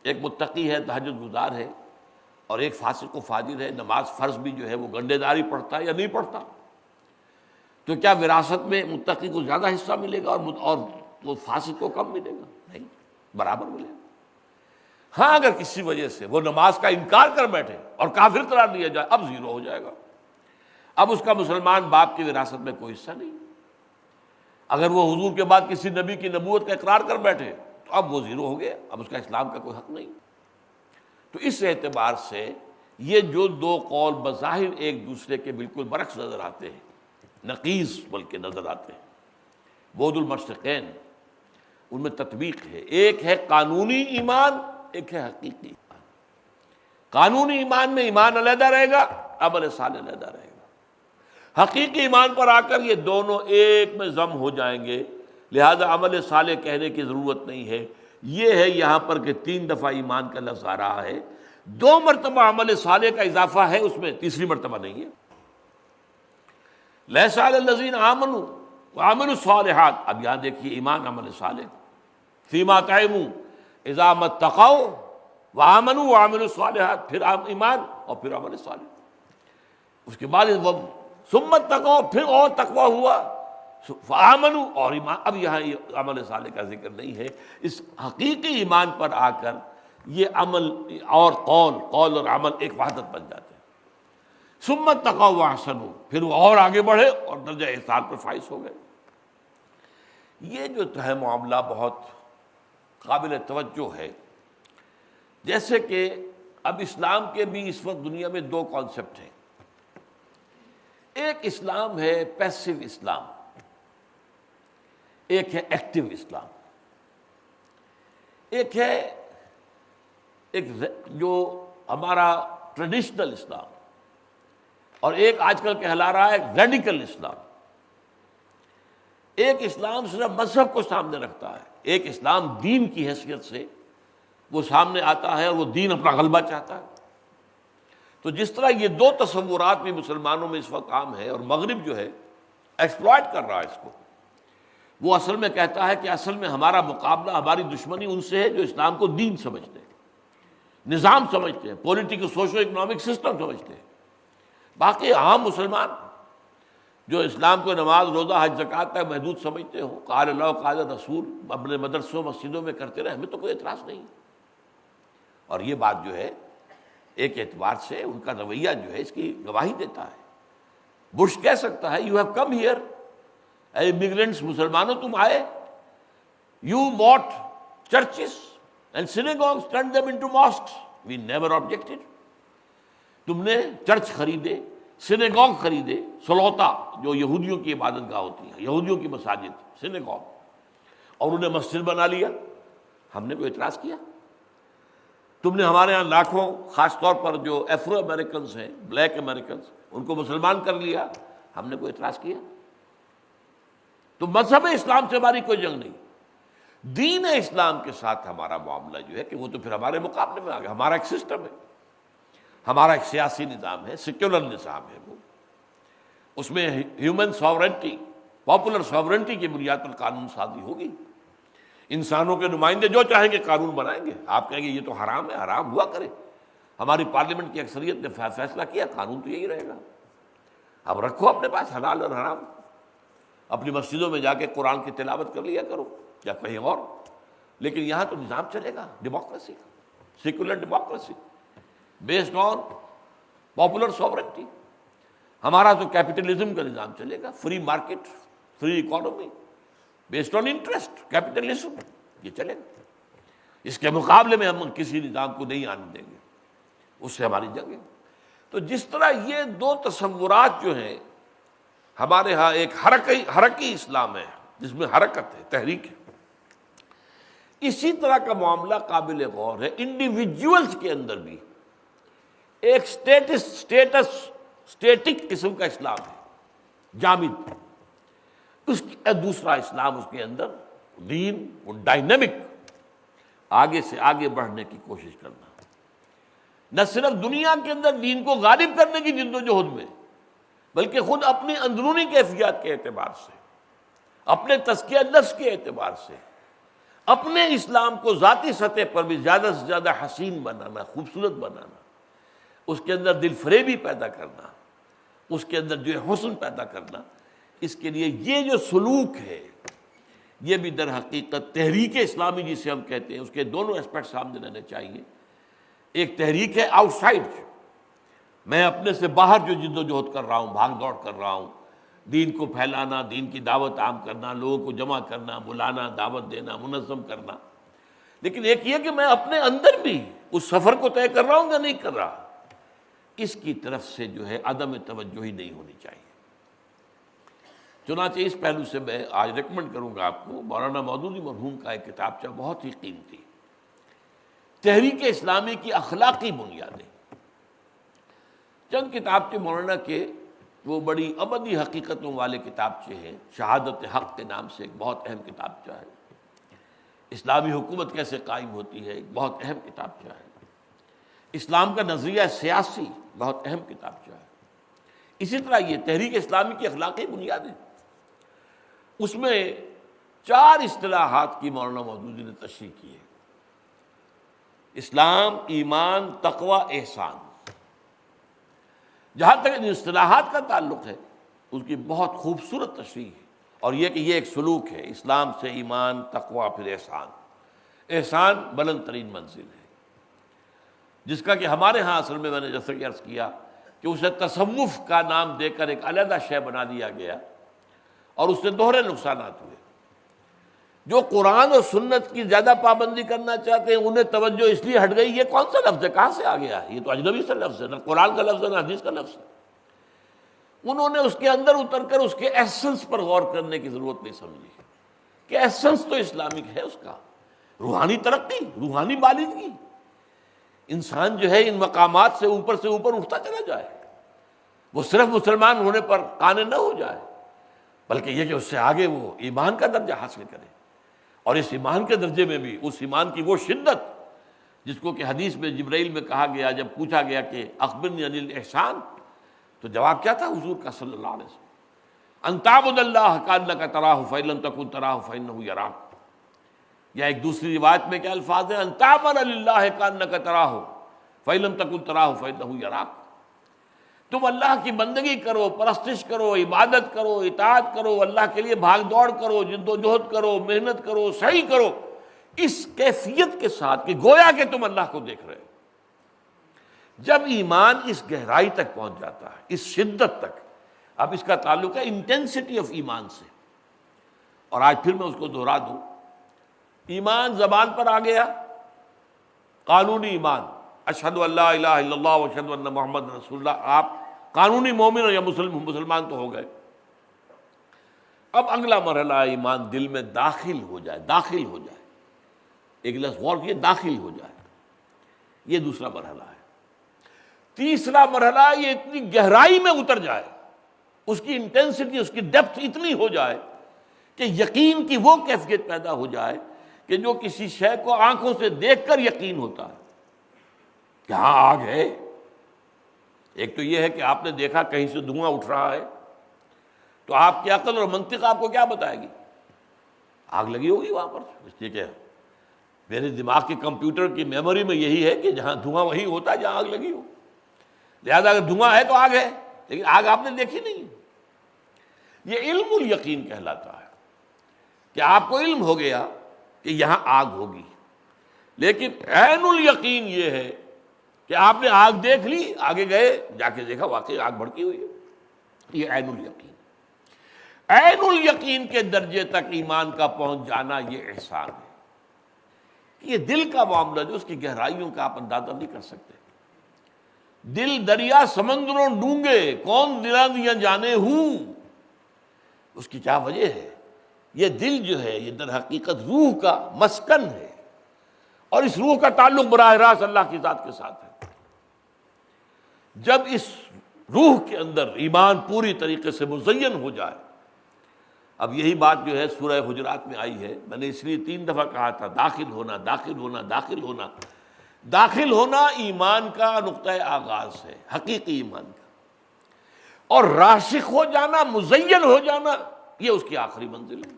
ایک متقی ہے، تہجد گزار ہے، اور ایک فاسق و فاجر ہے، نماز فرض بھی جو ہے وہ گنڈے داری پڑھتا ہے یا نہیں پڑھتا. تو کیا وراثت میں متقی کو زیادہ حصہ ملے گا اور وہ فاسق کو کم ملے گا؟ نہیں، برابر ملے گا. ہاں اگر کسی وجہ سے وہ نماز کا انکار کر بیٹھے اور کافر قرار دیا جائے، اب زیرو ہو جائے گا. اب اس کا مسلمان باپ کی وراثت میں کوئی حصہ نہیں. اگر وہ حضور کے بعد کسی نبی کی نبوت کا اقرار کر بیٹھے تو اب وہ زیرو ہو گیا، اب اس کا اسلام کا کوئی حق نہیں. تو اس اعتبار سے یہ جو 2 قول بظاہر ایک دوسرے کے بالکل برعکس نظر آتے ہیں، نقیض بلکہ نظر آتے ہیں، بعد المشرقین، ان میں تطبیق ہے. ایک ہے قانونی ایمان، ایک ہے حقیقی ایمان. قانونی ایمان میں ایمان علیحدہ رہے گا، عمل صالح علیحدہ رہے گا. حقیقی ایمان پر آ کر یہ دونوں ایک میں ضم ہو جائیں گے، لہذا عمل صالح کہنے کی ضرورت نہیں ہے. یہ ہے یہاں پر کہ 3 دفعہ ایمان کا لفظ آ رہا ہے، 2 مرتبہ عمل صالح کا اضافہ ہے اس میں، تیسری مرتبہ نہیں ہے. لیس علی الذین آمنوا وعملوا الصالحات. اب یہاں دیکھیے ایمان، عمل صالح. فیما طعموا اذا ما اتقوا وآمنوا وعملوا الصالحات، پھر ایمان اور پھر عمل صالح. اس کے بعد ثم اتقوا، پھر اور تقوی ہوا، فآمنوا اور ایمان. اب یہاں عمل صالح کا ذکر نہیں ہے. اس حقیقی ایمان پر آ کر یہ عمل اور قول اور عمل ایک وحدت بن جاتے ہیں. ثم اتقوا واحسنوا، پھر وہ اور آگے بڑھے اور درجہ احسان پر فائز ہو گئے. یہ جو ہے معاملہ بہت قابل توجہ ہے. جیسے کہ اب اسلام کے بھی اس وقت دنیا میں 2 کانسیپٹ ہیں. ایک اسلام ہے پیسو اسلام، ایک ہے ایکٹیو اسلام. ایک ہے جو ہمارا ٹریڈیشنل اسلام، اور ایک آج کل کہلا رہا ہے ریڈیکل اسلام. ایک اسلام صرف مذہب کو سامنے رکھتا ہے، ایک اسلام دین کی حیثیت سے وہ سامنے آتا ہے اور وہ دین اپنا غلبہ چاہتا ہے. تو جس طرح یہ 2 تصورات بھی مسلمانوں میں اس وقت عام ہے، اور مغرب جو ہے ایکسپلائٹ کر رہا ہے اس کو. وہ اصل میں کہتا ہے کہ اصل میں ہمارا مقابلہ، ہماری دشمنی ان سے ہے جو اسلام کو دین سمجھتے ہیں، نظام سمجھتے ہیں، پولیٹیکل سوشو اکنامک سسٹم سمجھتے ہیں. باقی عام مسلمان جو اسلام کو نماز، روزہ، حج، زکوٰۃ تک محدود سمجھتے ہو، قال اللہ قال رسول اپنے مدرسوں مسجدوں میں کرتے رہے، ہمیں تو کوئی اعتراض نہیں. اور یہ بات جو ہے ایک اعتبار سے ان کا رویہ جو ہے اس کی گواہی دیتا ہے. بش کہہ سکتا ہے you have come here, a immigrants, مسلمانوں تم آئے، you what churches and synagogues turned them into mosques, we never objected. تم نے چرچ خریدے، سینیگوگ خریدے، سلوتا جو یہودیوں کی عبادت گاہ ہوتی ہے، یہودیوں کی مساجد سینیگوگ، اور انہیں مسجد بنا لیا، ہم نے کوئی اعتراض کیا؟ تم نے ہمارے ہاں لاکھوں، خاص طور پر جو افرو امریکنز ہیں، بلیک امریکنز، ان کو مسلمان کر لیا، ہم نے کوئی اعتراض کیا؟ تو مذہب اسلام سے ہماری کوئی جنگ نہیں. دین اسلام کے ساتھ ہمارا معاملہ جو ہے کہ وہ تو پھر ہمارے مقابلے میں آ گیا. ہمارا ایک سسٹم ہے, ہمارا ایک سیاسی نظام ہے, سیکولر نظام ہے, وہ اس میں ہیومن ساورنٹی, پاپولر ساورنٹی کی بنیاد پر قانون سازی ہوگی. انسانوں کے نمائندے جو چاہیں گے قانون بنائیں گے. آپ کہیں گے یہ تو حرام ہے, حرام ہوا کرے. ہماری پارلیمنٹ کی اکثریت نے فیصلہ کیا قانون تو یہی رہے گا. اب رکھو اپنے پاس حلال اور حرام, اپنی مسجدوں میں جا کے قرآن کی تلاوت کر لیا کرو یا کہیں اور. لیکن یہاں تو نظام چلے گا ڈیموکریسی کا, secular democracy based on popular sovereignty. ہمارا تو کیپٹلزم کا نظام چلے گا, free market, free economy based on interest, capitalism یہ چلے گا. اس کے مقابلے میں ہم کسی نظام کو نہیں آنے دیں گے, اس سے ہماری جنگ ہے. تو جس طرح یہ دو تصورات جو ہیں ہمارے ہاں, ایک حرکی اسلام ہے جس میں حرکت ہے, تحریک ہے, اسی طرح کا معاملہ قابل غور ہے انڈیویجولز کے اندر بھی. ایک اسٹیٹک قسم کا اسلام ہے, جامد. اس دوسرا اسلام, اس کے اندر دین وہ ڈائنامک, آگے سے آگے بڑھنے کی کوشش کرنا, نہ صرف دنیا کے اندر دین کو غالب کرنے کی جد و جہد میں, بلکہ خود اپنی اندرونی کیفیات کے اعتبار سے, اپنے تزکیہ نفس کے اعتبار سے, اپنے اسلام کو ذاتی سطح پر بھی زیادہ سے زیادہ حسین بنانا, خوبصورت بنانا, اس کے اندر دل فریبی پیدا کرنا, اس کے اندر جو حسن پیدا کرنا. اس کے لیے یہ جو سلوک ہے یہ بھی در حقیقت تحریک اسلامی جسے ہم کہتے ہیں, اس کے دونوں اسپیکٹ سامنے رہنے چاہیے. ایک تحریک ہے آؤٹ سائڈ, میں اپنے سے باہر جو جد و جہد کر رہا ہوں, بھاگ دوڑ کر رہا ہوں, دین کو پھیلانا, دین کی دعوت عام کرنا, لوگوں کو جمع کرنا, بلانا, دعوت دینا, منظم کرنا. لیکن ایک یہ کہ میں اپنے اندر بھی اس سفر کو طے کر رہا ہوں یا نہیں کر رہا, اس کی طرف سے جو ہے عدم توجہ ہی نہیں ہونی چاہیے. چنانچہ اس پہلو سے میں آج ریکمنڈ کروں گا آپ کو مولانا مودودی مرحوم کا ایک کتابچہ, بہت ہی قیمتی, تحریک اسلامی کی اخلاقی بنیادیں. چند کتابچے مولانا کے وہ بڑی ابدی حقیقتوں والے کتابچے ہیں. شہادت حق کے نام سے ایک بہت اہم کتابچہ ہے. اسلامی حکومت کیسے قائم ہوتی ہے, ایک بہت اہم کتابچہ ہے. اسلام کا نظریہ سیاسی, بہت اہم کتابچہ ہے. اسی طرح یہ تحریک اسلامی کی اخلاقی بنیادیں, اس میں 4 اصطلاحات کی مولانا مودودی نے تشریح کی ہے. اسلام, ایمان, تقوی, احسان. جہاں تک ان اصطلاحات کا تعلق ہے اس کی بہت خوبصورت تشریح ہے, اور یہ کہ یہ ایک سلوک ہے, اسلام سے ایمان, تقوی, پھر احسان. احسان بلند ترین منزل ہے, جس کا کہ ہمارے ہاں اصل میں نے جیسا کہ عرض کیا کہ اسے تصوف کا نام دے کر ایک علیحدہ شے بنا دیا گیا, اور اس سے دوہرے نقصانات ہوئے. جو قرآن اور سنت کی زیادہ پابندی کرنا چاہتے ہیں انہیں توجہ اس لیے ہٹ گئی, یہ کون سا لفظ ہے, کہاں سے آ گیا ہے, یہ تو اجنبی سے لفظ ہے, نہ قرآن کا لفظ ہے نہ حدیث کا لفظ ہے. انہوں نے اس کے اندر اتر کر اس کے ایسنس پر غور کرنے کی ضرورت نہیں سمجھی کہ ایسنس تو اسلامک ہے, اس کا روحانی ترقی, روحانی بالغگی. انسان جو ہے ان مقامات سے اوپر اٹھتا چلا جائے, وہ صرف مسلمان ہونے پر قانع نہ ہو جائے, بلکہ یہ کہ اس سے آگے وہ ایمان کا درجہ حاصل کرے. اور اس ایمان کے درجے میں بھی اس ایمان کی وہ شدت جس کو کہ حدیث میں جبرائیل میں کہا گیا, جب پوچھا گیا کہ اخبرنی عن الاحسان, تو جواب کیا تھا حضور کا صلی اللہ علیہ وسلم, ان تعبد اللہ کانک تراہ فإن لم تکن تراہ فإنہ یراک. یا ایک دوسری روایت میں کیا الفاظ ہیں, ان تعبد للہ کانک تراہ فإن لم تکن تراہ فإنہ یراک. تم اللہ کی بندگی کرو, پرستش کرو, عبادت کرو, اطاعت کرو, اللہ کے لیے بھاگ دوڑ کرو, جد و جہد کرو, محنت کرو, سعی کرو, اس کیفیت کے ساتھ کہ گویا کہ تم اللہ کو دیکھ رہے ہو. جب ایمان اس گہرائی تک پہنچ جاتا ہے, اس شدت تک, اب اس کا تعلق ہے انٹینسٹی آف ایمان سے. اور آج پھر میں اس کو دہرا دوں, ایمان زبان پر آ گیا, قانونی ایمان, اشہد ان لا الہ الا اللہ واشہد ان محمد رسول اللہ, آپ قانونی مومن یا مسلمان تو ہو گئے. اب اگلا مرحلہ ایمان دل میں داخل ہو جائے, ایک لفظ غور کیے, داخل ہو جائے, یہ دوسرا مرحلہ ہے. تیسرا مرحلہ یہ اتنی گہرائی میں اتر جائے, اس کی انٹینسٹی, اس کی ڈیپتھ اتنی ہو جائے کہ یقین کی وہ کیفیت پیدا ہو جائے کہ جو کسی شے کو آنکھوں سے دیکھ کر یقین ہوتا ہے کہ ہاں آگ ہے۔ ایک تو یہ ہے کہ آپ نے دیکھا کہیں سے دھواں اٹھ رہا ہے، تو آپ کی عقل اور منطق آپ کو کیا بتائے گی؟ آگ لگی ہوگی وہاں پر، اس لیے کہ میرے دماغ کے کمپیوٹر کی میموری میں یہی ہے کہ جہاں دھواں وہی ہوتا ہے جہاں آگ لگی ہو، لہذا اگر دھواں ہے تو آگ ہے، لیکن آگ آپ نے دیکھی نہیں۔ یہ علم الیقین کہلاتا ہے کہ آپ کو علم ہو گیا کہ یہاں آگ ہوگی، لیکن عین الیقین یہ ہے کہ آپ نے آگ دیکھ لی، آگے گئے جا کے دیکھا واقعی آگ بھڑکی ہوئی ہے، یہ عین الیقین۔ عین الیقین کے درجے تک ایمان کا پہنچ جانا یہ احسان ہے۔ یہ دل کا معاملہ جو اس کی گہرائیوں کا آپ اندازہ نہیں کر سکتے۔ دل دریا سمندروں ڈونگے، کون دلا دیا جانے ہوں، اس کی کیا وجہ ہے؟ یہ دل جو ہے یہ در حقیقت روح کا مسکن ہے، اور اس روح کا تعلق براہ راست اللہ کی ذات کے ساتھ ہے۔ جب اس روح کے اندر ایمان پوری طریقے سے مزین ہو جائے، اب یہی بات جو ہے سورہ حجرات میں آئی ہے، میں نے اس لیے 3 دفعہ کہا تھا داخل ہونا داخل ہونا داخل ہونا۔ داخل ہونا ایمان کا نقطۂ آغاز ہے، حقیقی ایمان کا، اور راسخ ہو جانا، مزین ہو جانا، یہ اس کی آخری منزل ہے۔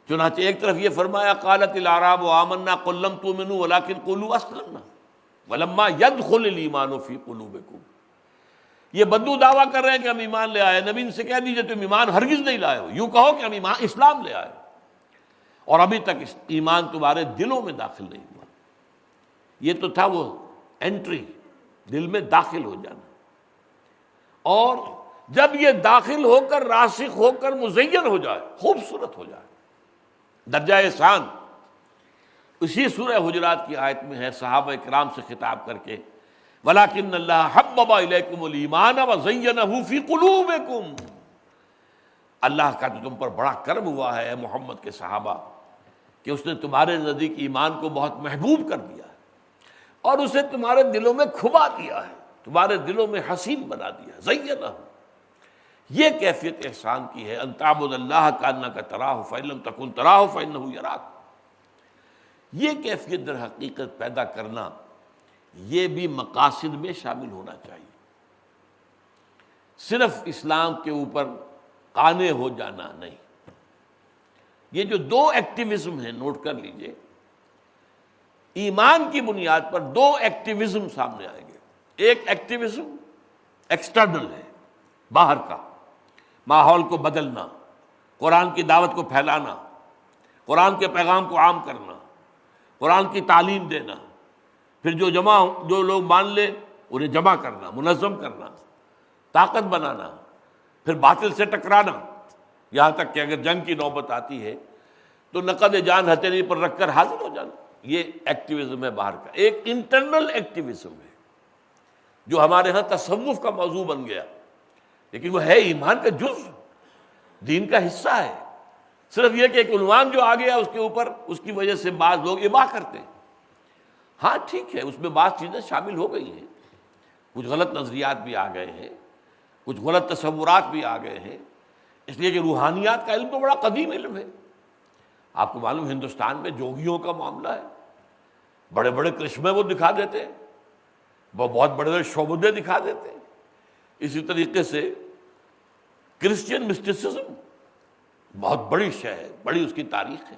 چنانچہ ایک طرف یہ فرمایا قالت الاعراب آمنا قل لم تؤمنوا ولکن قولوا اسلمنا ولما يدخل الايمان في قلوبكم۔ یہ بدو دعویٰ کر رہے ہیں کہ ہم ایمان لے آئے، نبی ان سے کہہ دیجئے تم ایمان ہرگز نہیں لائے ہو، یوں کہو کہ ہم ایمان اسلام لے آئے، اور ابھی تک ایمان تمہارے دلوں میں داخل نہیں ہوا۔ یہ تو تھا وہ انٹری، دل میں داخل ہو جانا، اور جب یہ داخل ہو کر راسخ ہو کر مزین ہو جائے، خوبصورت ہو جائے، درجہ احسان۔ اسی سورہ حجرات کی آیت میں ہے صحابہ کرام سے خطاب کر کے وَلَكِنَّ اللَّهَ حَبَّبَ إِلَيْكُمُ الْإِيمَانَ وَزَيَّنَهُ فِي قُلُوبِكُمْ۔ اللہ کا تو تم پر بڑا کرم ہوا ہے اے محمد کے صحابہ کہ اس نے تمہارے نزدیک ایمان کو بہت محبوب کر دیا ہے، اور اسے تمہارے دلوں میں کھبا دیا ہے، تمہارے دلوں میں حسین بنا دیا ہے۔ زَيَّنَهُ، یہ کیفیت احسان کی ہے، ان تعبد اللہ کأنک تراہ فإن لم تکن تراہ فإنہ یراک۔ یہ کیفیت در حقیقت پیدا کرنا، یہ بھی مقاصد میں شامل ہونا چاہیے۔ صرف اسلام کے اوپر قانع ہو جانا نہیں۔ یہ جو 2 ایکٹیویزم ہیں، نوٹ کر لیجئے، ایمان کی بنیاد پر 2 ایکٹیویزم سامنے آئیں گے۔ ایک ایکٹیویزم ایکسٹرنل ہے، باہر کا، ماحول کو بدلنا، قرآن کی دعوت کو پھیلانا، قرآن کے پیغام کو عام کرنا، قرآن کی تعلیم دینا، پھر جو لوگ مان لے انہیں جمع کرنا، منظم کرنا، طاقت بنانا، پھر باطل سے ٹکرانا، یہاں تک کہ اگر جنگ کی نوبت آتی ہے تو نقد جان ہتھیلی پر رکھ کر حاضر ہو جانا۔ یہ ایکٹیویزم ہے باہر کا۔ ایک انٹرنل ایکٹیویزم ہے جو ہمارے ہاں تصوف کا موضوع بن گیا، لیکن وہ ہے ایمان کا جز، دین کا حصہ ہے۔ صرف یہ کہ ایک عنوان جو آ گیا اس کے اوپر، اس کی وجہ سے بعض لوگ اباح کرتے ہیں۔ ہاں ٹھیک ہے، اس میں بعض چیزیں شامل ہو گئی ہیں، کچھ غلط نظریات بھی آ گئے ہیں، کچھ غلط تصورات بھی آ گئے ہیں، اس لیے کہ روحانیات کا علم تو بڑا قدیم علم ہے۔ آپ کو معلوم ہندوستان میں جوگیوں کا معاملہ ہے، بڑے بڑے کرشمے وہ دکھا دیتے ہیں، وہ بہت بڑے بڑے شعبدے دکھا دیتے ہیں۔ اسی طریقے سے کرسچین مسٹیسزم بہت بڑی شے ہے، بڑی اس کی تاریخ ہے،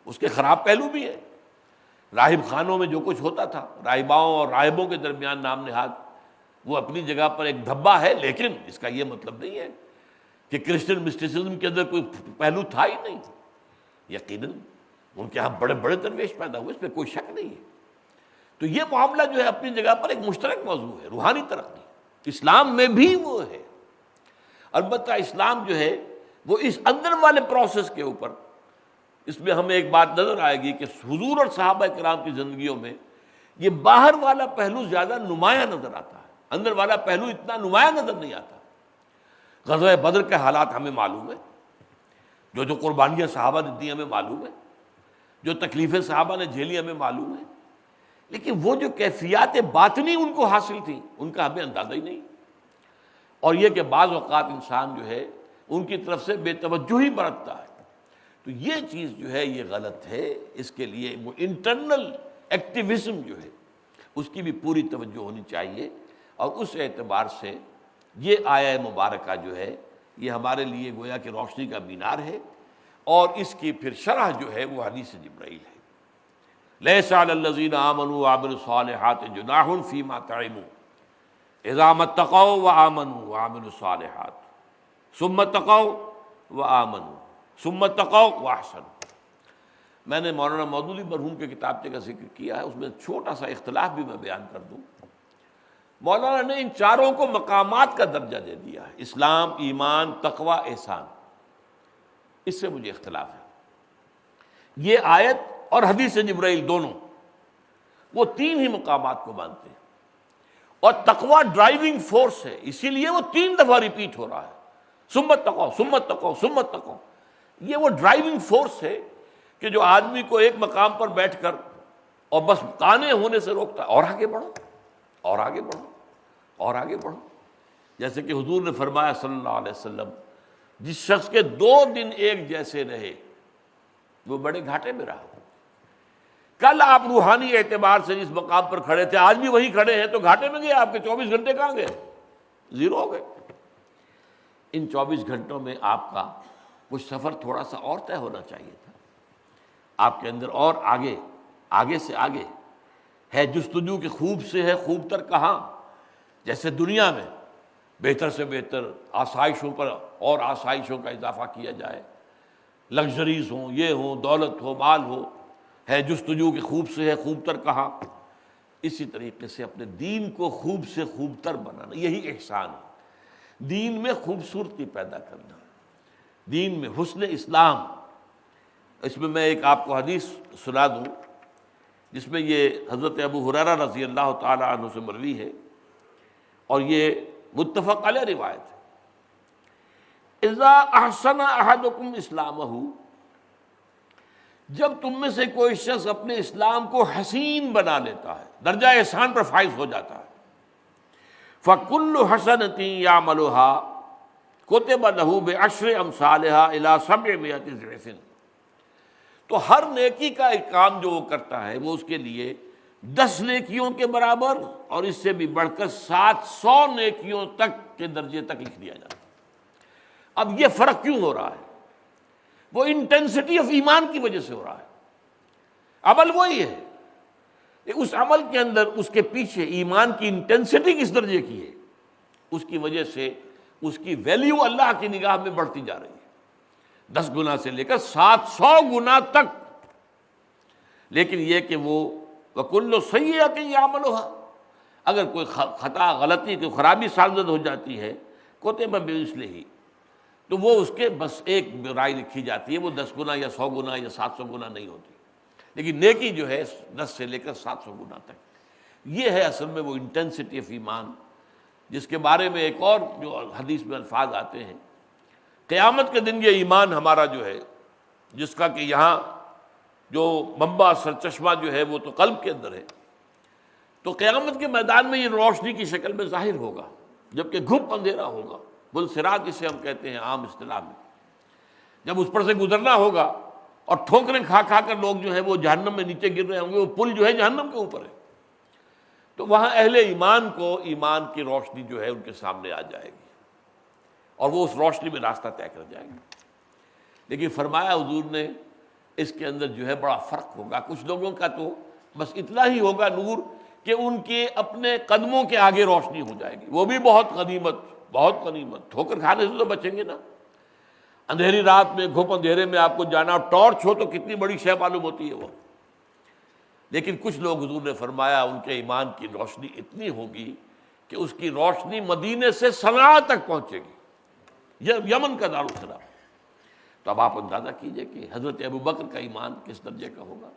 اس کے خراب پہلو بھی ہیں۔ راہب خانوں میں جو کچھ ہوتا تھا، راہباؤں اور راہبوں کے درمیان نام نہاد، وہ اپنی جگہ پر ایک دھبا ہے، لیکن اس کا یہ مطلب نہیں ہے کہ کرسچین مسٹیسزم کے اندر کوئی پہلو تھا ہی نہیں۔ یقیناً ان کے ہاں بڑے بڑے درویش پیدا ہوئے، اس میں کوئی شک نہیں ہے۔ تو یہ معاملہ جو ہے اپنی جگہ پر ایک مشترک موضوع ہے، روحانی ترقی اسلام میں بھی وہ ہے۔ البتہ اسلام جو ہے وہ اس اندر والے پروسیس کے اوپر، اس میں ہمیں ایک بات نظر آئے گی کہ حضور اور صحابہ کرام کی زندگیوں میں یہ باہر والا پہلو زیادہ نمایاں نظر آتا ہے، اندر والا پہلو اتنا نمایاں نظر نہیں آتا۔ غزوہ بدر کے حالات ہمیں معلوم ہے، جو قربانیاں صحابہ نے دی ہمیں معلوم ہے، جو تکلیفیں صحابہ نے جھیلی ہمیں معلوم ہے، لیکن وہ جو کیفیات باطنی ان کو حاصل تھی ان کا ہمیں اندازہ ہی نہیں۔ اور یہ کہ بعض اوقات انسان جو ہے ان کی طرف سے بے توجہی برتتا ہے، تو یہ چیز جو ہے یہ غلط ہے، اس کے لیے وہ انٹرنل ایکٹیویزم جو ہے اس کی بھی پوری توجہ ہونی چاہیے، اور اس اعتبار سے یہ آیہ مبارکہ جو ہے یہ ہمارے لیے گویا کہ روشنی کا مینار ہے، اور اس کی پھر شرح جو ہے وہ حدیث جبرائیل ہے۔ لیس علی الذین آمنوا وعملوا الصالحات جناح فیما طعموا اذا ما اتقوا وآمنوا وعملوا الصالحات ثم اتقوا وآمنوا ثم اتقوا واحسنوا۔ میں نے مولانا مودودی مرحوم کے کتابچے کا ذکر کیا ہے، اس میں چھوٹا سا اختلاف بھی میں بیان کر دوں۔ مولانا نے ان چاروں کو مقامات کا درجہ دے دیا ہے، اسلام، ایمان، تقوی، احسان۔ اس سے مجھے اختلاف ہے۔ یہ آیت اور حدیث جبرائیل دونوں وہ تین ہی مقامات کو مانتے ہیں، اور تقوی ڈرائیونگ فورس ہے، اسی لیے وہ 3 دفعہ ریپیٹ ہو رہا ہے، سمت تقو سمت تقو سمت تقو۔ یہ وہ ڈرائیونگ فورس ہے کہ جو آدمی کو ایک مقام پر بیٹھ کر اور بس قانع ہونے سے روکتا ہے، اور آگے بڑھو اور آگے بڑھو اور آگے بڑھو۔ جیسے کہ حضور نے فرمایا صلی اللہ علیہ وسلم، جس شخص کے 2 دن ایک جیسے رہے وہ بڑے گھاٹے میں رہا۔ کل آپ روحانی اعتبار سے جس مقام پر کھڑے تھے آج بھی وہیں کھڑے ہیں، تو گھاٹے میں گئے، آپ کے 24 گھنٹے کہاں گئے؟ زیرو ہو گئے۔ ان 24 گھنٹوں میں آپ کا کچھ سفر تھوڑا سا اور طے ہونا چاہیے تھا، آپ کے اندر اور آگے سے آگے ہے جستجو کہ خوب سے ہے خوب تر کہاں۔ جیسے دنیا میں بہتر سے بہتر آسائشوں پر اور آسائشوں کا اضافہ کیا جائے، لگژریز ہوں، یہ ہوں، دولت ہو، مال ہو، ہے جستجو کہ خوب سے ہے خوب تر کہاں۔ اسی طریقے سے اپنے دین کو خوب سے خوب تر بنانا، یہی احسان ہے، دین میں خوبصورتی پیدا کرنا، دین میں حسن اسلام۔ اس میں میں ایک آپ کو حدیث سنا دوں جس میں یہ حضرت ابو ہریرہ رضی اللہ تعالی عنہ سے مروی ہے، اور یہ متفق علیہ روایت ہے۔ اذا احسن احدکم اسلامہ، جب تم میں سے کوئی شخص اپنے اسلام کو حسین بنا لیتا ہے، درجہ احسان پر فائز ہو جاتا ہے، فَكُلُّ حَسَنَةٍ يَعْمَلُهَا كُتِبَ لَهُ بِعَشْرِ أَمْثَالِهَا إِلَىٰ 700 ضِعْفٍ۔ تو ہر نیکی کا ایک کام جو وہ کرتا ہے وہ اس کے لیے 10 نیکیوں کے برابر اور اس سے بھی بڑھ کر 700 نیکیوں تک کے درجے تک لکھ دیا جاتا ہے۔ اب یہ فرق کیوں ہو رہا ہے؟ وہ انٹینسٹی آف ایمان کی وجہ سے ہو رہا ہے۔ عمل وہی ہے، اس عمل کے اندر اس کے پیچھے ایمان کی انٹینسٹی کس درجے کی ہے، اس کی وجہ سے اس کی ویلیو اللہ کی نگاہ میں بڑھتی جا رہی ہے، 10 گنا سے لے کر 700 گنا تک۔ لیکن یہ کہ وہ وَكُلُّ سَيِّئَةٍ يَعْمَلُهَا، اگر کوئی خطا، غلطی، کوئی خرابی سرزد ہو جاتی ہے، كُتِبَ بِمِثْلِهِ، تو وہ اس کے بس ایک برائی لکھی جاتی ہے، وہ 10 گنا یا 100 گنا یا 700 گنا نہیں ہوتی، لیکن نیکی جو ہے 10 سے لے کر 700 گنا تک۔ یہ ہے اصل میں وہ انٹینسٹی آف ایمان، جس کے بارے میں ایک اور جو حدیث میں الفاظ آتے ہیں، قیامت کے دن یہ ایمان ہمارا جو ہے، جس کا کہ یہاں جو منبع سرچشمہ جو ہے وہ تو قلب کے اندر ہے، تو قیامت کے میدان میں یہ روشنی کی شکل میں ظاہر ہوگا، جبکہ گھپ اندھیرا ہوگا، بلصراط جسے ہم کہتے ہیں عام اصطلاح میں۔ جب اس پر سے گزرنا ہوگا اور ٹھوکریں کھا کھا کر لوگ جو ہے وہ جہنم میں نیچے گر رہے ہوں گے، وہ پل جو ہے جہنم کے اوپر ہے، تو وہاں اہل ایمان کو ایمان کی روشنی جو ہے ان کے سامنے آ جائے گی اور وہ اس روشنی میں راستہ طے کر جائیں گے۔ لیکن فرمایا حضور نے اس کے اندر جو ہے بڑا فرق ہوگا، کچھ لوگوں کا تو بس اتنا ہی ہوگا نور کہ ان کے اپنے قدموں کے آگے روشنی ہو جائے گی، وہ بھی بہت غنیمت، ٹھوکر کھانے سے تو بچیں گے نا، اندھیری رات میں گھپ اندھیرے میں آپ کو جانا، ٹارچ ہو تو کتنی بڑی شے معلوم ہوتی ہے وہ۔ لیکن کچھ لوگ حضور نے فرمایا ان کے ایمان کی روشنی اتنی ہوگی کہ اس کی روشنی مدینے سے صنعاء تک پہنچے گی، یہ یمن کا دارالسلام۔ تو اب آپ اندازہ کیجئے کہ حضرت ابوبکر کا ایمان کس درجے کا ہوگا،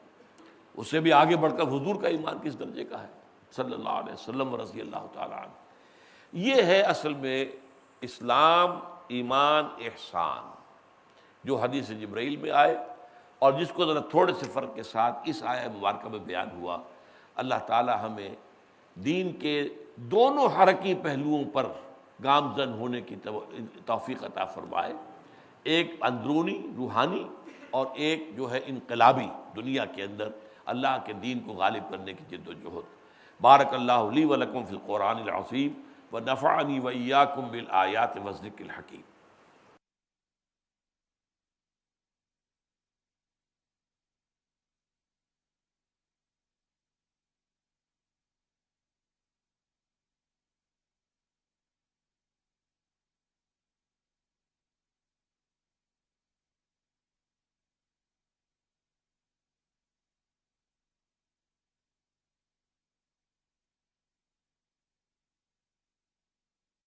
اس سے بھی آگے بڑھ کر حضور کا ایمان کس درجے کا ہے صلی اللہ علیہ وسلم رضی اللہ تعالی عنہ۔ یہ ہے اصل میں اسلام، ایمان، احسان، جو حدیث جبرائیل میں آئے اور جس کو ذرا تھوڑے سے فرق کے ساتھ اس آیہ مبارکہ میں بیان ہوا۔ اللہ تعالی ہمیں دین کے دونوں حرکی پہلوؤں پر گامزن ہونے کی توفیق عطا فرمائے، ایک اندرونی روحانی اور ایک جو ہے انقلابی دنیا کے اندر اللہ کے دین کو غالب کرنے کی جد و جہد۔ بارک اللہ لی و لکم فی القرآن العظیم ونفعنی وإیاکم بالآیات والذکر الحکیم۔